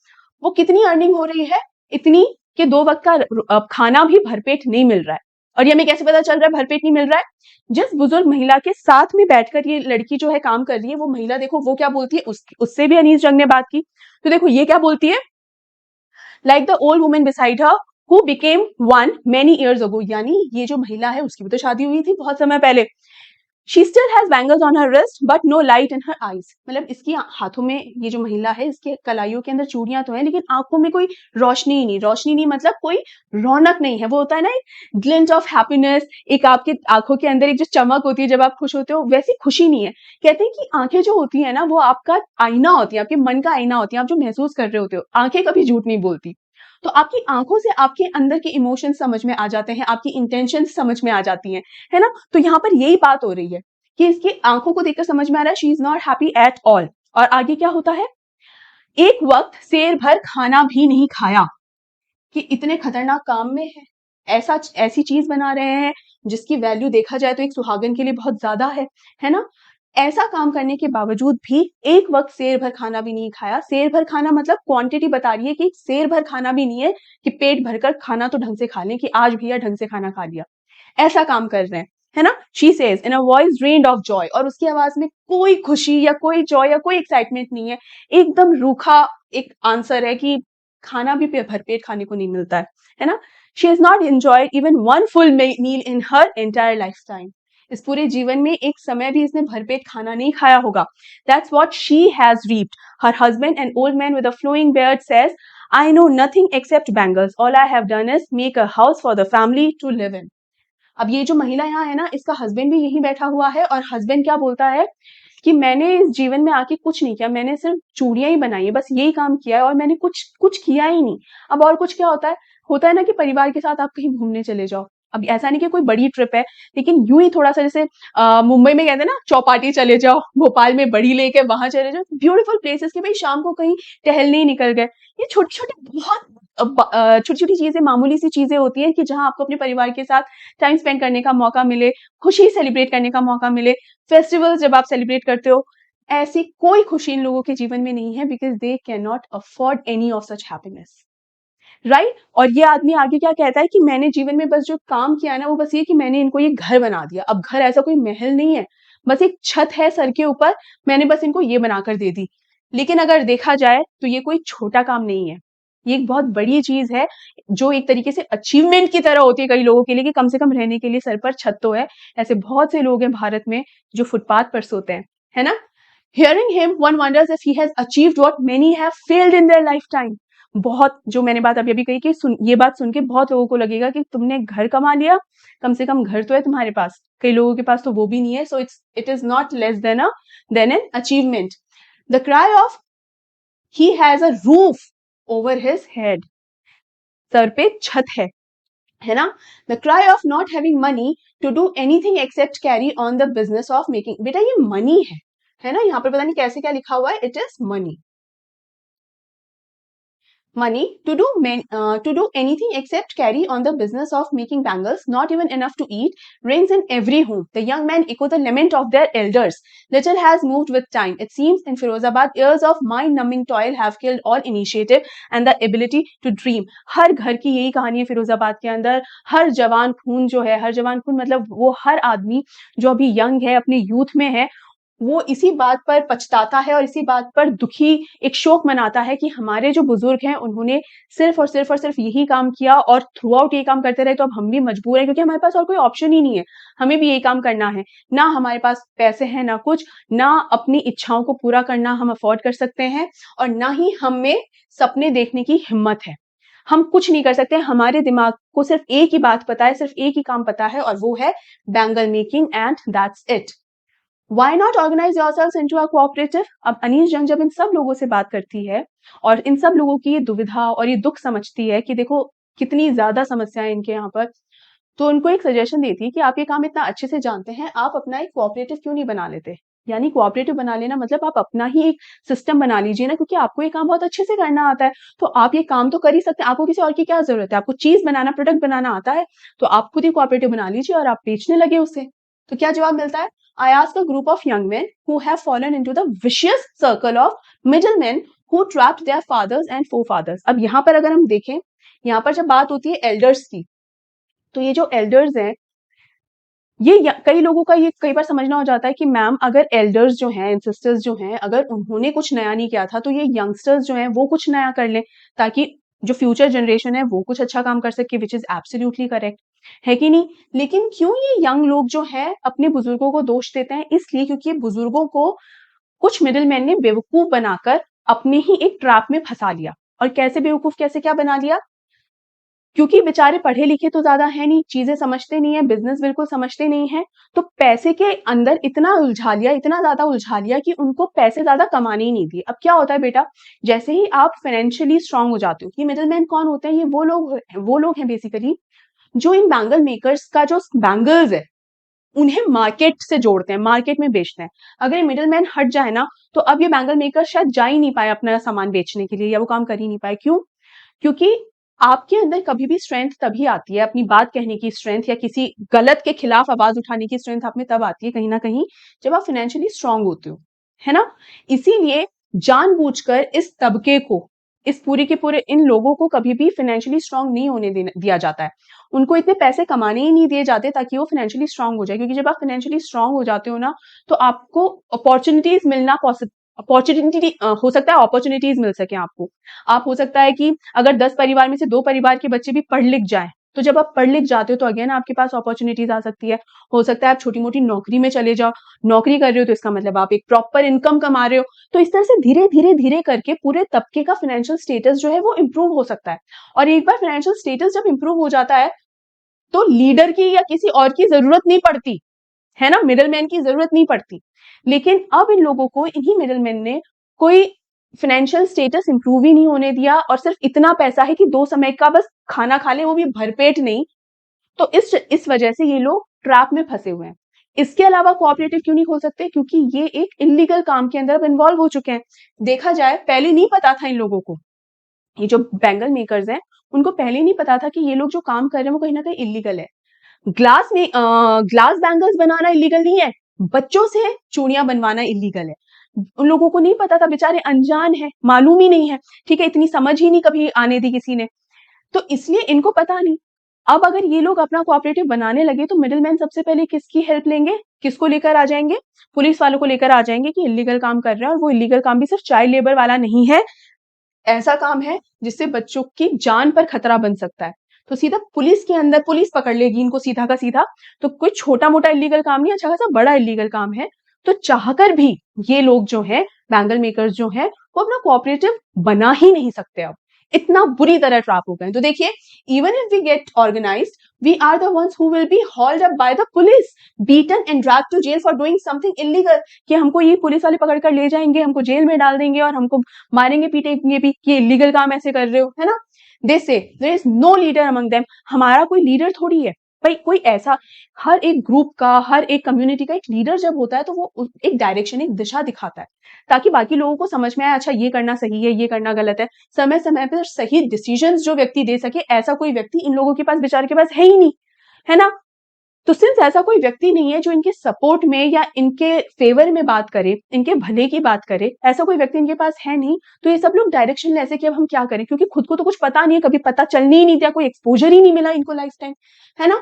वो कितनी अर्निंग हो रही है? इतनी कि 2 वक्त का खाना भी भरपेट नहीं मिल रहा है। और ये हमें कैसे पता चल रहा है भरपेट नहीं मिल रहा है? जिस बुजुर्ग महिला के साथ में बैठकर ये लड़की जो है काम कर रही है, वो महिला देखो वो क्या बोलती है, उससे भी अनीस जंग ने बात की। तो देखो ये क्या बोलती है, like the old woman beside her who became one many years ago, यानी ये जो महिला है उसकी भी तो शादी हुई थी बहुत समय पहले। She still has bangles on her wrist, but no light in her eyes. मतलब इसकी हाथों में, ये जो महिला है इसके कलाइयों के अंदर चूड़ियां तो हैं, लेकिन आंखों में कोई रोशनी ही नहीं। रोशनी नहीं मतलब कोई रौनक नहीं है। वो होता है ना एक ग्लिंट ऑफ हैप्पीनेस, एक आपके आंखों के अंदर एक जो चमक होती है जब आप खुश होते हो, वैसी खुशी नहीं है। कहते हैं कि आंखें जो होती है ना, वो आपका आईना होती है, आपके मन का आईना होती है। आप जो महसूस कर रहे होते हो, आंखें कभी झूठ नहीं बोलती। तो आपकी आंखों से आपके अंदर के इमोशंस समझ में आ जाते हैं, आपकी इंटेंशंस समझ में आ जाती हैं, है ना। तो यहाँ पर यही बात हो रही है कि इसकी आंखों को देखकर समझ में आ रहा है she is not happy at all. और आगे क्या होता है, एक वक्त शेर भर खाना भी नहीं खाया, कि इतने खतरनाक काम में ऐसी चीज बना रहे हैं जिसकी वैल्यू देखा जाए तो एक सुहागन के लिए बहुत ज्यादा है ना। ऐसा काम करने के बावजूद भी एक वक्त शेर भर खाना भी नहीं खाया। शेर भर खाना मतलब क्वांटिटी बता रही है कि शेर भर खाना भी नहीं है कि पेट भरकर खाना तो ढंग से खा लें, कि आज भैया ढंग से खाना खा लिया, ऐसा काम कर रहे हैं, है ना। She says in a voice drained of Joy, और उसकी आवाज में कोई खुशी या कोई जॉय या कोई एक्साइटमेंट नहीं है। एकदम रूखा एक आंसर है कि खाना भी भरपेट खाने को नहीं मिलता है ना। She has not enjoyed even one full meal in her entire life time. इस पूरे जीवन में एक समय भी इसने भरपेट खाना नहीं खाया होगा। That's what she has reaped. Her husband, an old man with a flowing beard, says, I know nothing except bangles. All I have done is make a house for the family to live in. अब ये जो महिला यहाँ है ना, इसका husband भी यहीं बैठा हुआ है, और हस्बैंड क्या बोलता है कि मैंने इस जीवन में आके कुछ नहीं किया, मैंने सिर्फ चूड़ियां ही बनाई है, बस यही काम किया है, और मैंने कुछ कुछ किया ही नहीं। अब और कुछ क्या होता है ना कि परिवार के साथ आप कहीं घूमने चले जाओ। अब ऐसा नहीं कि कोई बड़ी ट्रिप है, लेकिन यूं ही थोड़ा सा, जैसे मुंबई में कहते हैं ना चौपाटी चले जाओ, भोपाल में बड़ी लेके वहां चले जाओ, ब्यूटीफुल प्लेसेस के, भाई शाम को कहीं टहलने ही निकल गए। ये छोटी छोटी बहुत छोटी छोटी चीजें, मामूली सी चीजें होती हैं कि जहां आपको अपने परिवार के साथ टाइम स्पेंड करने का मौका मिले, खुशी सेलिब्रेट करने का मौका मिले। फेस्टिवल जब आप सेलिब्रेट करते हो, ऐसी कोई खुशी इन लोगों के जीवन में नहीं है, because they can not afford any of such happiness, right. और ये आदमी आगे क्या कहता है कि मैंने जीवन में बस जो काम किया ना, वो बस ये कि मैंने इनको ये घर बना दिया। अब घर ऐसा कोई महल नहीं है, बस एक छत है सर के ऊपर, मैंने बस इनको ये बनाकर दे दी। लेकिन अगर देखा जाए तो ये कोई छोटा काम नहीं है, ये एक बहुत बड़ी चीज है जो एक तरीके से अचीवमेंट की तरह होती है कई लोगों के लिए कि कम से कम रहने के लिए सर पर छत तो है। ऐसे बहुत से लोग हैं भारत में जो फुटपाथ पर सोते हैं, है ना। Hearing him, one wonders if he has achieved what many have failed in their lifetime. बहुत जो मैंने बात अभी अभी कही कि ये बात सुन के बहुत लोगों को लगेगा कि तुमने घर कमा लिया, कम से कम घर तो है तुम्हारे पास, कई लोगों के पास तो वो भी नहीं है। So it is not less than an achievement. The cry of he has a roof over his head, सर पे छत है ना। The cry of not having money to do anything except carry on the business of making, बेटा ये money है ना, यहाँ पर पता नहीं कैसे क्या लिखा हुआ है, it is money. Money to do anything except carry on the business of making bangles, not even enough to eat, reigns in every home. The young men echo the lament of their elders. Little has moved with time. It seems in Firozabad, years of mind-numbing toil have killed all initiative and the ability to dream. हर घर की यही कहानी है फिरोजाबाद के अंदर। हर जवान खून जो है, हर जवान खून मतलब वो हर आदमी जो अभी यंग है, अपने यूथ में है, वो इसी बात पर पछताता है और इसी बात पर दुखी एक शोक मनाता है कि हमारे जो बुजुर्ग हैं उन्होंने सिर्फ यही काम किया और थ्रू आउट यही काम करते रहे, तो अब हम भी मजबूर हैं क्योंकि हमारे पास और कोई ऑप्शन ही नहीं है, हमें भी यही काम करना है। ना हमारे पास पैसे हैं, ना कुछ, ना अपनी इच्छाओं को पूरा करना हम अफोर्ड कर सकते हैं और ना ही हमें सपने देखने की हिम्मत है। हम कुछ नहीं कर सकते, हमारे दिमाग को सिर्फ एक ही बात पता है, सिर्फ एक ही काम पता है और वो है bangle making and that's it. Why not organize yourselves into a cooperative? अब अनीस जंग जब इन सब लोगों से बात करती है और इन सब लोगों की ये दुविधा और ये दुख समझती है कि देखो कितनी ज्यादा समस्याएं इनके यहाँ पर, तो उनको एक सजेशन देती है कि आप ये काम इतना अच्छे से जानते हैं, आप अपना एक कोऑपरेटिव क्यों नहीं बना लेते। यानी कोऑपरेटिव बना लेना मतलब आप अपना ही एक सिस्टम बना लीजिए ना, क्योंकि आपको ये काम बहुत अच्छे से करना आता है, तो आप ये काम तो कर ही सकते हैं, आपको किसी और की क्या जरूरत है। आपको चीज बनाना, प्रोडक्ट बनाना आता है, तो आप खुद ही कोऑपरेटिव बना लीजिए और आप बेचने लगे उसे। तो क्या जवाब मिलता है? I ask a group of young men who have fallen into the vicious circle of middlemen who trapped their fathers and forefathers. अब यहाँ पर अगर हम देखें, यहाँ पर जब बात होती है एल्डर्स की, तो ये जो एल्डर्स हैं, ये कई लोगों का ये कई बार समझना हो जाता है कि मैम अगर एल्डर्स जो हैं, एंसेस्टर्स जो हैं, अगर उन्होंने कुछ नया नहीं किया था तो ये यंगस्टर्स जो हैं वो कुछ नया कर लें ताकि जो फ्यूचर जनरेशन है वो कुछ अच्छा काम कर सके, विच इज एब्सोल्युटली करेक्ट, है कि नहीं। लेकिन क्यों ये यंग लोग जो है अपने बुजुर्गों को दोष देते हैं? इसलिए क्योंकि बुजुर्गों को कुछ मिडिलमैन ने बेवकूफ बनाकर अपने ही एक ट्रैप में फंसा लिया। और कैसे बेवकूफ, कैसे क्या बना लिया? क्योंकि बेचारे पढ़े लिखे तो ज्यादा है नहीं, चीजें समझते नहीं है, बिजनेस बिल्कुल समझते नहीं है, तो पैसे के अंदर इतना उलझा लिया, इतना ज्यादा उलझा लिया कि उनको पैसे ज्यादा कमाने ही नहीं दिए। अब क्या होता है बेटा, जैसे ही आप फाइनेंशियली स्ट्रांग हो जाते हो, ये मिडिलमैन कौन होते हैं? ये वो लोग हैं बेसिकली जो इन बैंगल मेकर्स का जो बैंगल्स है उन्हें मार्केट से जोड़ते हैं, मार्केट में बेचते हैं। अगर ये मिडिलमैन हट जाए ना, तो अब ये बैंगल मेकर शायद जा ही नहीं पाए अपना सामान बेचने के लिए, या वो काम कर ही नहीं पाए। क्यों? क्योंकि आपके अंदर कभी भी स्ट्रेंथ तभी आती है, अपनी बात कहने की स्ट्रेंथ या किसी गलत के खिलाफ आवाज उठाने की स्ट्रेंथ आप में तब आती है कहीं ना कहीं जब आप फाइनेंशियली स्ट्रांग होते हो, है ना। इसीलिए जानबूझकर इस तबके को, इस पूरे के पूरे इन लोगों को कभी भी फाइनेंशियली स्ट्रांग नहीं होने दिया जाता है। उनको इतने पैसे कमाने ही नहीं दिए जाते ताकि वो फाइनेंशियली स्ट्रांग हो जाए, क्योंकि जब आप फाइनेंशियली स्ट्रांग हो जाते हो ना, तो आपको अपॉर्चुनिटीज मिलना अपॉर्चुनिटी हो सकता है, अपॉर्चुनिटीज मिल सके आपको। आप हो सकता है कि अगर 10 परिवार में से 2 परिवार के बच्चे भी पढ़ लिख जाएं, तो जब आप पढ़ लिख जाते हो तो अगेन आपके पास अपॉर्चुनिटीज आ सकती है। हो सकता है आप छोटी मोटी नौकरी में चले जाओ, नौकरी कर रहे हो तो इसका मतलब आप एक प्रॉपर इनकम कमा रहे हो। तो इस तरह से धीरे धीरे धीरे करके पूरे तबके का फाइनेंशियल स्टेटस जो है वो इंप्रूव हो सकता है। और एक बार फाइनेंशियल स्टेटस जब इंप्रूव हो जाता है तो लीडर की या किसी और की जरूरत नहीं पड़ती, है ना, मिडलमैन की जरूरत नहीं पड़ती। लेकिन अब इन लोगों को, इन्हीं मिडलमैन ने कोई फाइनेंशियल स्टेटस इंप्रूव ही नहीं होने दिया और सिर्फ इतना पैसा है कि 2 समय का बस खाना खा ले, वो भी भरपेट नहीं। तो इस वजह से ये लोग ट्रैप में फंसे हुए हैं। इसके अलावा कोऑपरेटिव क्यों नहीं खोल सकते? क्योंकि ये एक इलीगल काम के अंदर इन्वॉल्व हो चुके हैं। देखा जाए पहले नहीं पता था इन लोगों को, ये जो बैंगल मेकर्स हैं उनको पहले नहीं पता था कि ये लोग जो काम कर रहे हैं वो कहीं ना कहीं इलीगल है। ग्लास बैंगल्स बनाना इलीगल नहीं है, बच्चों से चूड़ियां बनवाना इलीगल है। उन लोगों को नहीं पता था, बेचारे अनजान है, मालूम ही नहीं है, ठीक है, इतनी समझ ही नहीं कभी आने दी किसी ने, तो इसलिए इनको पता नहीं। अब अगर ये लोग अपना कोऑपरेटिव बनाने लगे तो मिडिलमैन सबसे पहले किसकी हेल्प लेंगे, किसको लेकर आ जाएंगे, पुलिस वालों को लेकर आ जाएंगे कि इलीगल काम कर रहा है। और वो इलीगल काम भी सिर्फ चाइल्ड लेबर वाला नहीं है, ऐसा काम है जिससे बच्चों की जान पर खतरा बन सकता है। तो सीधा पुलिस के अंदर पुलिस पकड़ लेगी इनको सीधा का सीधा। तो कोई छोटा मोटा इलीगल काम नहीं, अच्छा खासा बड़ा इलीगल काम है। तो चाहकर भी ये लोग जो है बैंगल मेकर्स जो है वो अपना कोऑपरेटिव बना ही नहीं सकते, अब इतना बुरी तरह ट्रैप हो गए। तो देखिए, even if we get organized, we are the ones who will be hauled up by the police, beaten and dragged to jail for doing something illegal. कि हमको ये पुलिस वाले पकड़ कर ले जाएंगे, हमको जेल में डाल देंगे और हमको मारेंगे पीटेंगे भी कि इलीगल काम ऐसे कर रहे हो, है ना। They say there is no leader among them, हमारा कोई लीडर थोड़ी है भाई। कोई ऐसा, हर एक ग्रुप का, हर एक कम्युनिटी का एक लीडर जब होता है तो वो एक डायरेक्शन, एक दिशा दिखाता है ताकि बाकी लोगों को समझ में आए, अच्छा ये करना सही है, ये करना गलत है। समय समय पर सही डिसीजंस जो व्यक्ति दे सके, ऐसा कोई व्यक्ति इन लोगों के पास, बेचारे के पास है ही नहीं, है ना। तो सिंस ऐसा कोई व्यक्ति नहीं है जो इनके सपोर्ट में या इनके फेवर में बात करे, इनके भले की बात करे, ऐसा कोई व्यक्ति इनके पास है नहीं, तो ये सब लोग डायरेक्शन ले ऐसे कि अब हम क्या करें, क्योंकि खुद को तो कुछ पता नहीं है, कभी पता चलने ही नहीं दिया, कोई एक्सपोजर ही नहीं मिला इनको लाइफ टाइम, है ना।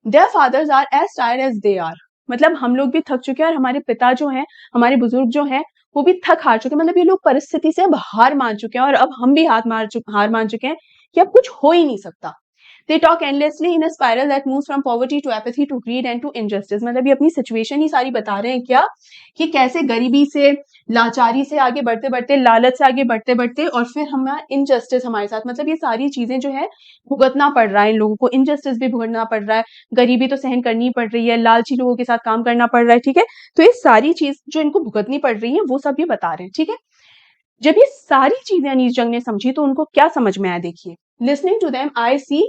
Their fathers are as tired as they are, मतलब हम लोग भी थक चुके हैं और हमारे पिता जो हैं, हमारे बुजुर्ग जो हैं, वो भी थक हार चुके हैं। मतलब ये लोग परिस्थिति से अब हार मान चुके हैं और अब हम भी हार मान चुके हैं कि अब कुछ हो ही नहीं सकता। They talk endlessly in a spiral that moves from poverty to apathy to greed and to injustice। मतलब ये अपनी सिचुएशन ही सारी बता रहे हैं क्या, कि कैसे गरीबी से, लाचारी से आगे बढ़ते बढ़ते, लालच से आगे बढ़ते बढ़ते, और फिर हमारा इनजस्टिस हमारे साथ, मतलब ये सारी चीजें जो है भुगतना पड़ रहा है इन लोगों को, इनजस्टिस भी भुगतना पड़ रहा है, गरीबी तो सहन करनी पड़ रही है, लालची लोगों के साथ काम करना पड़ रहा है, ठीक है। तो ये सारी चीज जो इनको भुगतनी पड़ रही है वो सब ये बता रहे हैं, ठीक है। जब ये सारी चीजें अनीस जंग ने समझी तो उनको क्या समझ में आया, देखिए, listening to them I see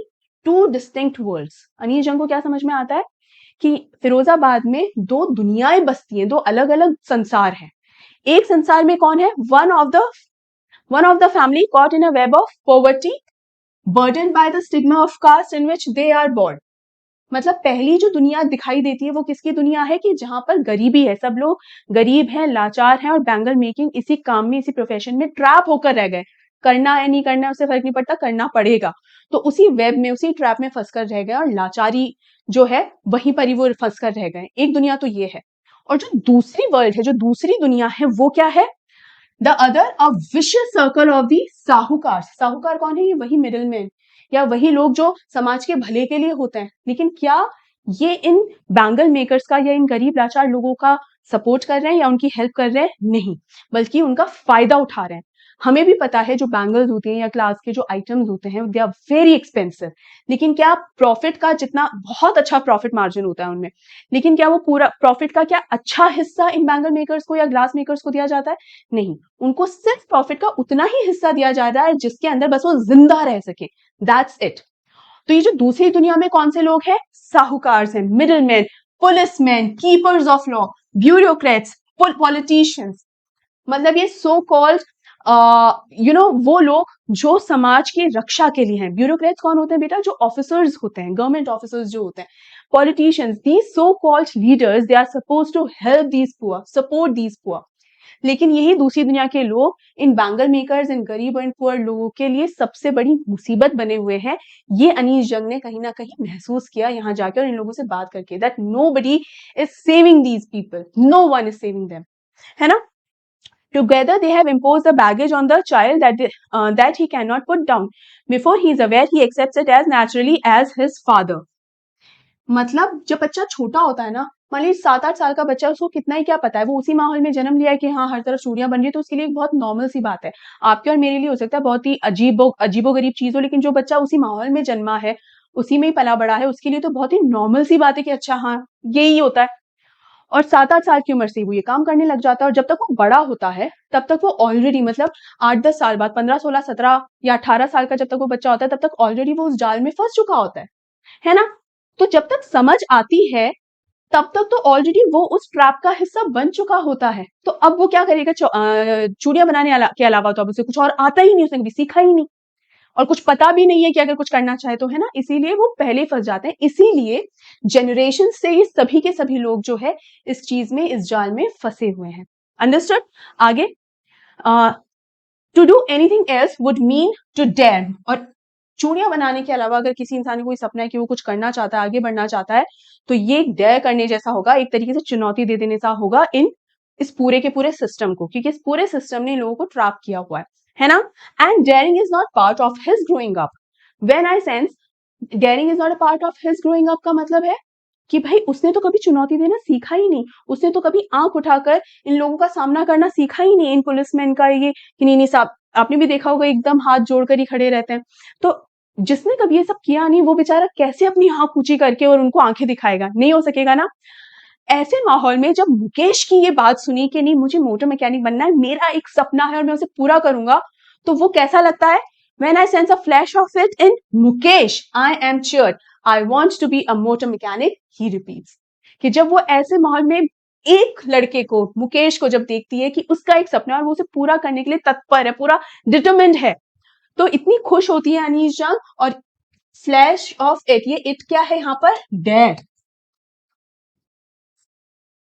two distinct worlds. Anees Jung को क्या समझ में आता है कि फिरोजाबाद में दो दुनियाएं बसती हैं, दो अलग अलग संसार हैं। एक संसार में कौन है, one of the family caught in a web of poverty, burden by the stigma of caste in which they are born. मतलब पहली जो दुनिया दिखाई देती है वो किसकी दुनिया है, कि जहां पर गरीबी है, सब लोग गरीब हैं, लाचार हैं और बैंगल मेकिंग इसी काम में, इसी प्रोफेशन में ट्रैप होकर रह गए। करना है नहीं करना है उससे फर्क नहीं पड़ता, करना पड़ेगा। तो उसी वेब में, उसी ट्रैप में फंस कर रह गए और लाचारी जो है वहीं पर ही वो फंस कर रह गए। एक दुनिया तो ये है। और जो दूसरी वर्ल्ड है, जो दूसरी दुनिया है, वो क्या है, the other a vicious circle of the साहूकार। साहूकार कौन है, ये वही मिडिल मैन या वही लोग जो समाज के भले के लिए होते हैं। लेकिन क्या ये इन बैंगल मेकर्स का या इन गरीब लाचार लोगों का सपोर्ट कर रहे हैं या उनकी हेल्प कर रहे हैं, नहीं, बल्कि उनका फायदा उठा रहे हैं। हमें भी पता है जो बैंगल्स होते हैं या ग्लास के जो आइटम्स होते हैं दे आर वेरी एक्सपेंसिव, लेकिन क्या प्रॉफिट का जितना बहुत अच्छा प्रॉफिट मार्जिन होता है उनमें, लेकिन क्या वो पूरा प्रॉफिट का क्या अच्छा हिस्सा इन बैंगल मेकर्स को या ग्लास मेकर्स को दिया जाता है, नहीं। उनको सिर्फ प्रॉफिट का उतना ही हिस्सा दिया जाता है जिसके अंदर बस वो जिंदा रह सके, दैट्स इट। तो ये जो दूसरी दुनिया में कौन से लोग हैं, साहूकार हैं, middleman, policeman, keepers of law, bureaucrats, politicians, मतलब ये सो कॉल्ड वो लोग जो समाज की रक्षा के लिए हैं। ब्यूरोक्रेट्स कौन होते हैं बेटा, जो ऑफिसर्स होते हैं, गवर्नमेंट ऑफिसर्स जो होते हैं। Politicians, these so called leaders, they are suppose to help these poor, support these poor. लेकिन यही दूसरी दुनिया के लोग इन बैंगल मेकर्स, इन गरीब एंड पुअर लोगों के लिए सबसे बड़ी मुसीबत बने हुए हैं। ये अनीस जंग ने कहीं ना कहीं महसूस किया यहाँ जाकर और इन लोगों से बात करके, that nobody is saving these people, no one is saving them, है ना। Together, they have imposed a baggage on the child that he cannot put down. Before he is aware, he accepts it as naturally as his father. मतलब जब बच्चा छोटा होता है ना, मान लीजिए 7-8 साल का बच्चा, उसको कितना ही क्या पता है, वो उसी माहौल में जन्म लिया है कि हाँ हर तरफ चूड़ियां बन रही है, तो उसके लिए एक बहुत नॉर्मल सी बात है। आपके और मेरे लिए हो सकता है बहुत ही अजीबो-गरीब चीज हो, लेकिन जो बच्चा उसी माहौल में जन्मा है, उसी में ही पला बड़ा है, उसके लिए तो बहुत ही नॉर्मल सी बात है कि अच्छा हाँ यही होता है। और 7-8 साल की उम्र से वो ये काम करने लग जाता है और जब तक वो बड़ा होता है तब तक वो ऑलरेडी, मतलब 8-10 साल बाद, 15, 16, 17 या 18 साल का जब तक वो बच्चा होता है तब तक ऑलरेडी वो उस जाल में फंस चुका होता है ना। तो जब तक समझ आती है तब तक तो ऑलरेडी वो उस ट्रैप का हिस्सा बन चुका होता है। तो अब वो क्या करेगा, चूड़ियां बनाने के अलावा तो अब उसे कुछ और आता ही नहीं, उसने कभी सीखा ही नहीं और कुछ पता भी नहीं है कि अगर कुछ करना चाहे तो, है ना। इसीलिए वो पहले फंस जाते हैं। इसीलिए जनरेशन से ये सभी के सभी लोग जो है इस चीज में, इस जाल में फंसे हुए हैं। अंडरस्टूड। आगे, to do anything else would mean to dare, और चूड़ियां बनाने के अलावा अगर किसी इंसान को कोई सपना है कि वो कुछ करना चाहता है, आगे बढ़ना चाहता है, तो ये एक डेयर करने जैसा होगा, एक तरीके से चुनौती दे देने सा होगा इस पूरे के पूरे सिस्टम को, क्योंकि इस पूरे सिस्टम ने लोगों को ट्रैप किया हुआ है ना। And daring is not part of his growing up. When I sense daring is not a part of his growing up का मतलब है कि भाई उसने तो कभी चुनौती देना सीखा ही नहीं, उसने तो कभी आंख उठाकर इन लोगों का सामना करना सीखा ही नहीं, इन पुलिसमैन का ये कि नहीं नहीं साहब, आपने भी देखा होगा एकदम हाथ जोड़कर ही खड़े रहते हैं। तो जिसने कभी ये सब किया नहीं, वो बेचारा कैसे अपनी आंख ऊंची करके और उनको आंखें दिखाएगा, नहीं हो सकेगा ना। ऐसे माहौल में जब मुकेश की ये बात सुनी कि नहीं मुझे मोटर मैकेनिक बनना है, मेरा एक सपना है और मैं उसे पूरा करूंगा, तो वो कैसा लगता है? When I sense a flash of it in Mukesh, I am cheered. I want to be a motor mechanic, he repeats. कि जब वो ऐसे माहौल में एक लड़के को, मुकेश को जब देखती है कि उसका एक सपना है और वो उसे पूरा करने के लिए तत्पर है, पूरा डिटरमिन्ड है, तो इतनी खुश होती है अनीश जान। और फ्लैश ऑफ इट, ये इट क्या है यहाँ पर? डेयर।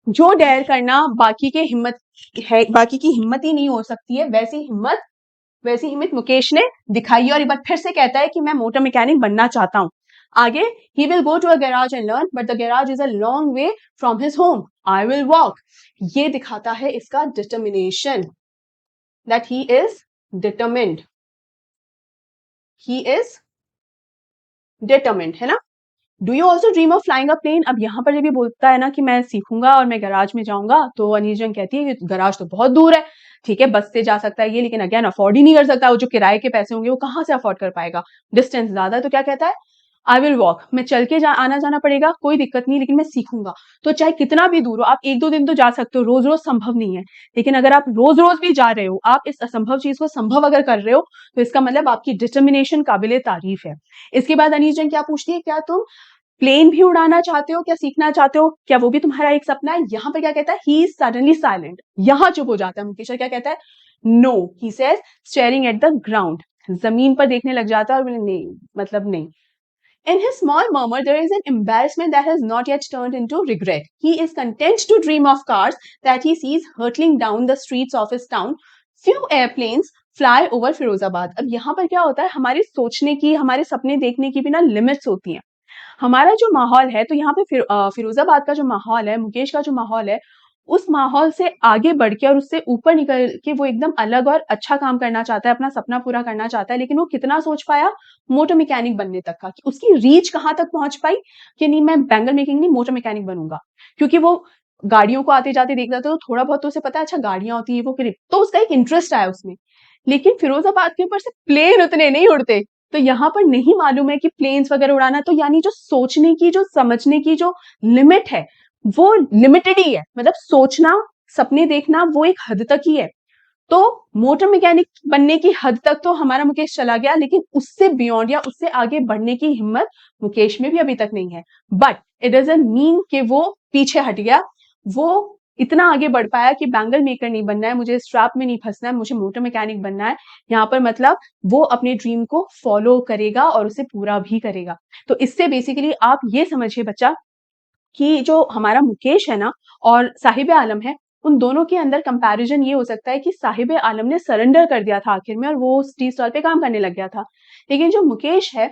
जो डेयर करना बाकी के हिम्मत है, बाकी की हिम्मत ही नहीं हो सकती है, वैसी हिम्मत मुकेश ने दिखाई है। और एक बार फिर से कहता है कि मैं मोटर मैकेनिक बनना चाहता हूं। आगे, he will go to a garage and learn, but the garage is a long way from his home, I will walk. ये दिखाता है इसका determination, that he is determined, he is determined, है ना। Do you also dream of flying a plane? अब यहाँ पर जब ये बोलता है ना कि मैं सीखूंगा और मैं गराज में जाऊंगा, तो अनीस जंग कहती है कि गराज तो बहुत दूर है, ठीक है बस से जा सकता है ये, लेकिन अगेन अफोर्ड ही नहीं कर सकता, वो जो किराए के पैसे होंगे वो कहाँ से अफोर्ड कर पाएगा, डिस्टेंस ज्यादा है। तो क्या कहता है? आई विल वॉक, मैं चल के आना जाना पड़ेगा, कोई दिक्कत नहीं, लेकिन मैं सीखूंगा। तो चाहे कितना भी दूर हो, आप एक दो दिन तो जा सकते हो, रोज रोज संभव नहीं है, लेकिन अगर आप रोज रोज भी जा रहे हो, आप इस असंभव चीज को संभव अगर कर रहे हो, तो इसका मतलब आपकी डिटर्मिनेशन काबिले तारीफ है। इसके बाद अनीस जंग क्या पूछती है? क्या तुम प्लेन भी उड़ाना चाहते हो? क्या सीखना चाहते हो? क्या वो भी तुम्हारा एक सपना है? यहाँ पर क्या कहता है? ही इज सडनली साइलेंट, यहाँ चुप हो जाता है मुकेश। क्या कहता है? No, he says staring at the ground, जमीन पर देखने लग जाता है और बोले नहीं, मतलब नहीं। In his small murmur, there is an embarrassment that has not yet turned into regret. He is content to dream of cars that he sees hurtling down the streets of his town. Few airplanes fly over Firozabad. अब यहाँ पर क्या होता है? हमारे सोचने की, हमारे सपने देखने की भी ना लिमिट्स होती हैं। हमारा जो माहौल है, तो यहाँ पे फिरोजाबाद का जो माहौल है, मुकेश का जो माहौल है, उस माहौल से आगे बढ़ के और उससे ऊपर निकल के वो एकदम अलग और अच्छा काम करना चाहता है, अपना सपना पूरा करना चाहता है। लेकिन वो कितना सोच पाया मोटर मैकेनिक बनने तक का, कि उसकी रीच कहाँ तक पहुंच पाई कि नहीं मैं बैंगल मेकिंग नहीं मोटर मैकेनिक बनूंगा, क्योंकि वो गाड़ियों को आते जाते देखता था, तो थोड़ा बहुत तो उसे पता है अच्छा गाड़ियां होती है, वो फिर तो उसका एक इंटरेस्ट आया उसमें। लेकिन फिरोजाबाद के ऊपर से प्लेन उतने नहीं उड़ते, तो यहाँ पर नहीं मालूम है कि प्लेन्स वगैरह उड़ाना, तो यानी जो सोचने की, जो समझने की जो लिमिट है, वो लिमिटेड ही है। मतलब सोचना, सपने देखना वो एक हद तक ही है। तो मोटर मैकेनिक बनने की हद तक तो हमारा मुकेश चला गया, लेकिन उससे बियॉन्ड या उससे आगे बढ़ने की हिम्मत मुकेश में भी अभी तक नहीं है। बट इट डजंट मीन कि वो पीछे हट गया, वो इतना आगे बढ़ पाया कि बैंगल मेकर नहीं बनना है, मुझे इस ट्रैप में नहीं फंसना है, मुझे मोटर मैकेनिक बनना है। यहाँ पर मतलब वो अपने ड्रीम को फॉलो करेगा और उसे पूरा भी करेगा। तो इससे बेसिकली आप ये समझिए बच्चा कि जो हमारा मुकेश है ना और साहिब आलम है, उन दोनों के अंदर कंपैरिजन ये हो सकता है कि साहिब आलम ने सरेंडर कर दिया था आखिर में और वो उस टी स्टॉल पे काम करने लग गया था, लेकिन जो मुकेश है,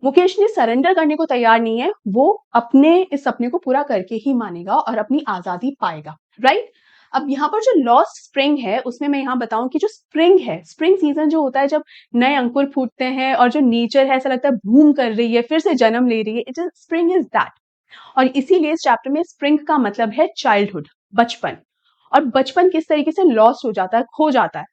मुकेश ने सरेंडर करने को तैयार नहीं है, वो अपने इस सपने को पूरा करके ही मानेगा और अपनी आजादी पाएगा, राइट। अब यहाँ पर जो लॉस्ट स्प्रिंग है, उसमें मैं यहाँ बताऊं कि जो स्प्रिंग है, स्प्रिंग सीजन जो होता है जब नए अंकुर फूटते हैं और जो नेचर है ऐसा लगता है बूम कर रही है, फिर से जन्म ले रही है, it is spring is that. और इसीलिए इस चैप्टर में स्प्रिंग का मतलब है चाइल्डहुड, बचपन। और बचपन किस तरीके से लॉस्ट हो जाता है, खो जाता है,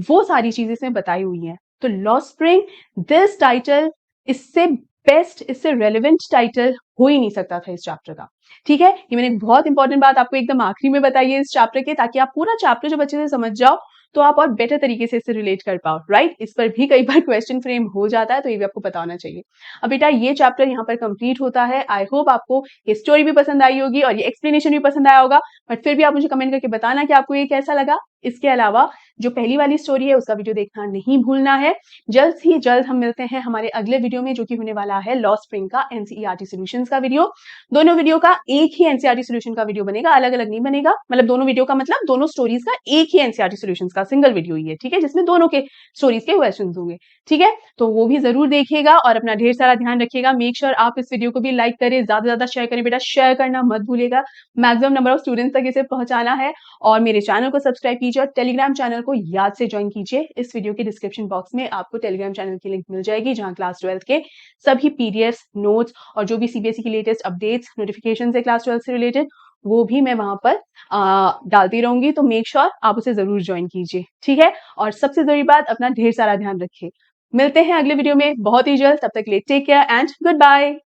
वो सारी चीजें इसमें बताई हुई हैं। तो लॉस्ट स्प्रिंग, दिस टाइटल, इससे बेस्ट, इससे रेलेवेंट टाइटल हो ही नहीं सकता था इस चैप्टर का। ठीक है, ये मैंने बहुत इंपॉर्टेंट बात आपको एकदम आखिरी में बताई है इस चैप्टर के, ताकि आप पूरा चैप्टर जब अच्छे से समझ जाओ तो आप और बेटर तरीके से इससे रिलेट कर पाओ, राइट। इस पर भी कई बार क्वेश्चन फ्रेम हो जाता है, तो ये भी आपको पता होना चाहिए। अब बेटा ये चैप्टर यहाँ पर कंप्लीट होता है। आई होप आपको ये स्टोरी भी पसंद आई होगी और ये एक्सप्लेनेशन भी पसंद आया होगा, बट फिर भी आप मुझे कमेंट करके बताना कि आपको ये कैसा लगा। इसके अलावा जो पहली वाली स्टोरी है उसका वीडियो देखना नहीं भूलना है। जल्द ही जल्द हम मिलते हैं हमारे अगले वीडियो में, जो कि होने वाला है लॉ स्प्रिंग का एनसीईआरटी सॉल्यूशंस का वीडियो। दोनों वीडियो का एक ही एनसीईआरटी सॉल्यूशन का वीडियो बनेगा, अलग अलग नहीं बनेगा। मतलब दोनों वीडियो का मतलब दोनों स्टोरीज का एक ही एनसीईआरटी सॉल्यूशंस का सिंगल वीडियो ही है, ठीक है, जिसमें दोनों के स्टोरीज के क्वेश्चन होंगे, ठीक है। तो वो भी जरूर देखिएगा और अपना ढेर सारा ध्यान रखिएगा। मेक श्योर आप इस वीडियो को भी लाइक करें, ज्यादा से ज्यादा शेयर करें बेटा, शेयर करना मत भूलिएगा। मैक्सिमम नंबर ऑफ स्टूडेंट्स तक इसे पहुंचाना है। और मेरे चैनल को सब्सक्राइब कीजिए और टेलीग्राम चैनल को याद से ज्वाइन कीजिए। इस वीडियो के डिस्क्रिप्शन बॉक्स में आपको टेलीग्राम चैनल की लिंक मिल जाएगी, जहां क्लास 12 के सभी पीडीएफ नोट्स और जो भी सीबीएसई की लेटेस्ट अपडेट्स नोटिफिकेशन है क्लास 12 से रिलेटेड, वो भी मैं वहां पर डालती रहूंगी। तो मेक श्योर आप उसे जरूर ज्वाइन कीजिए, ठीक है। और सबसे जरूरी बात, अपना ढेर सारा ध्यान रखिए। मिलते हैं अगले वीडियो में बहुत ही जल्द, तब तक के लिए take care and good bye.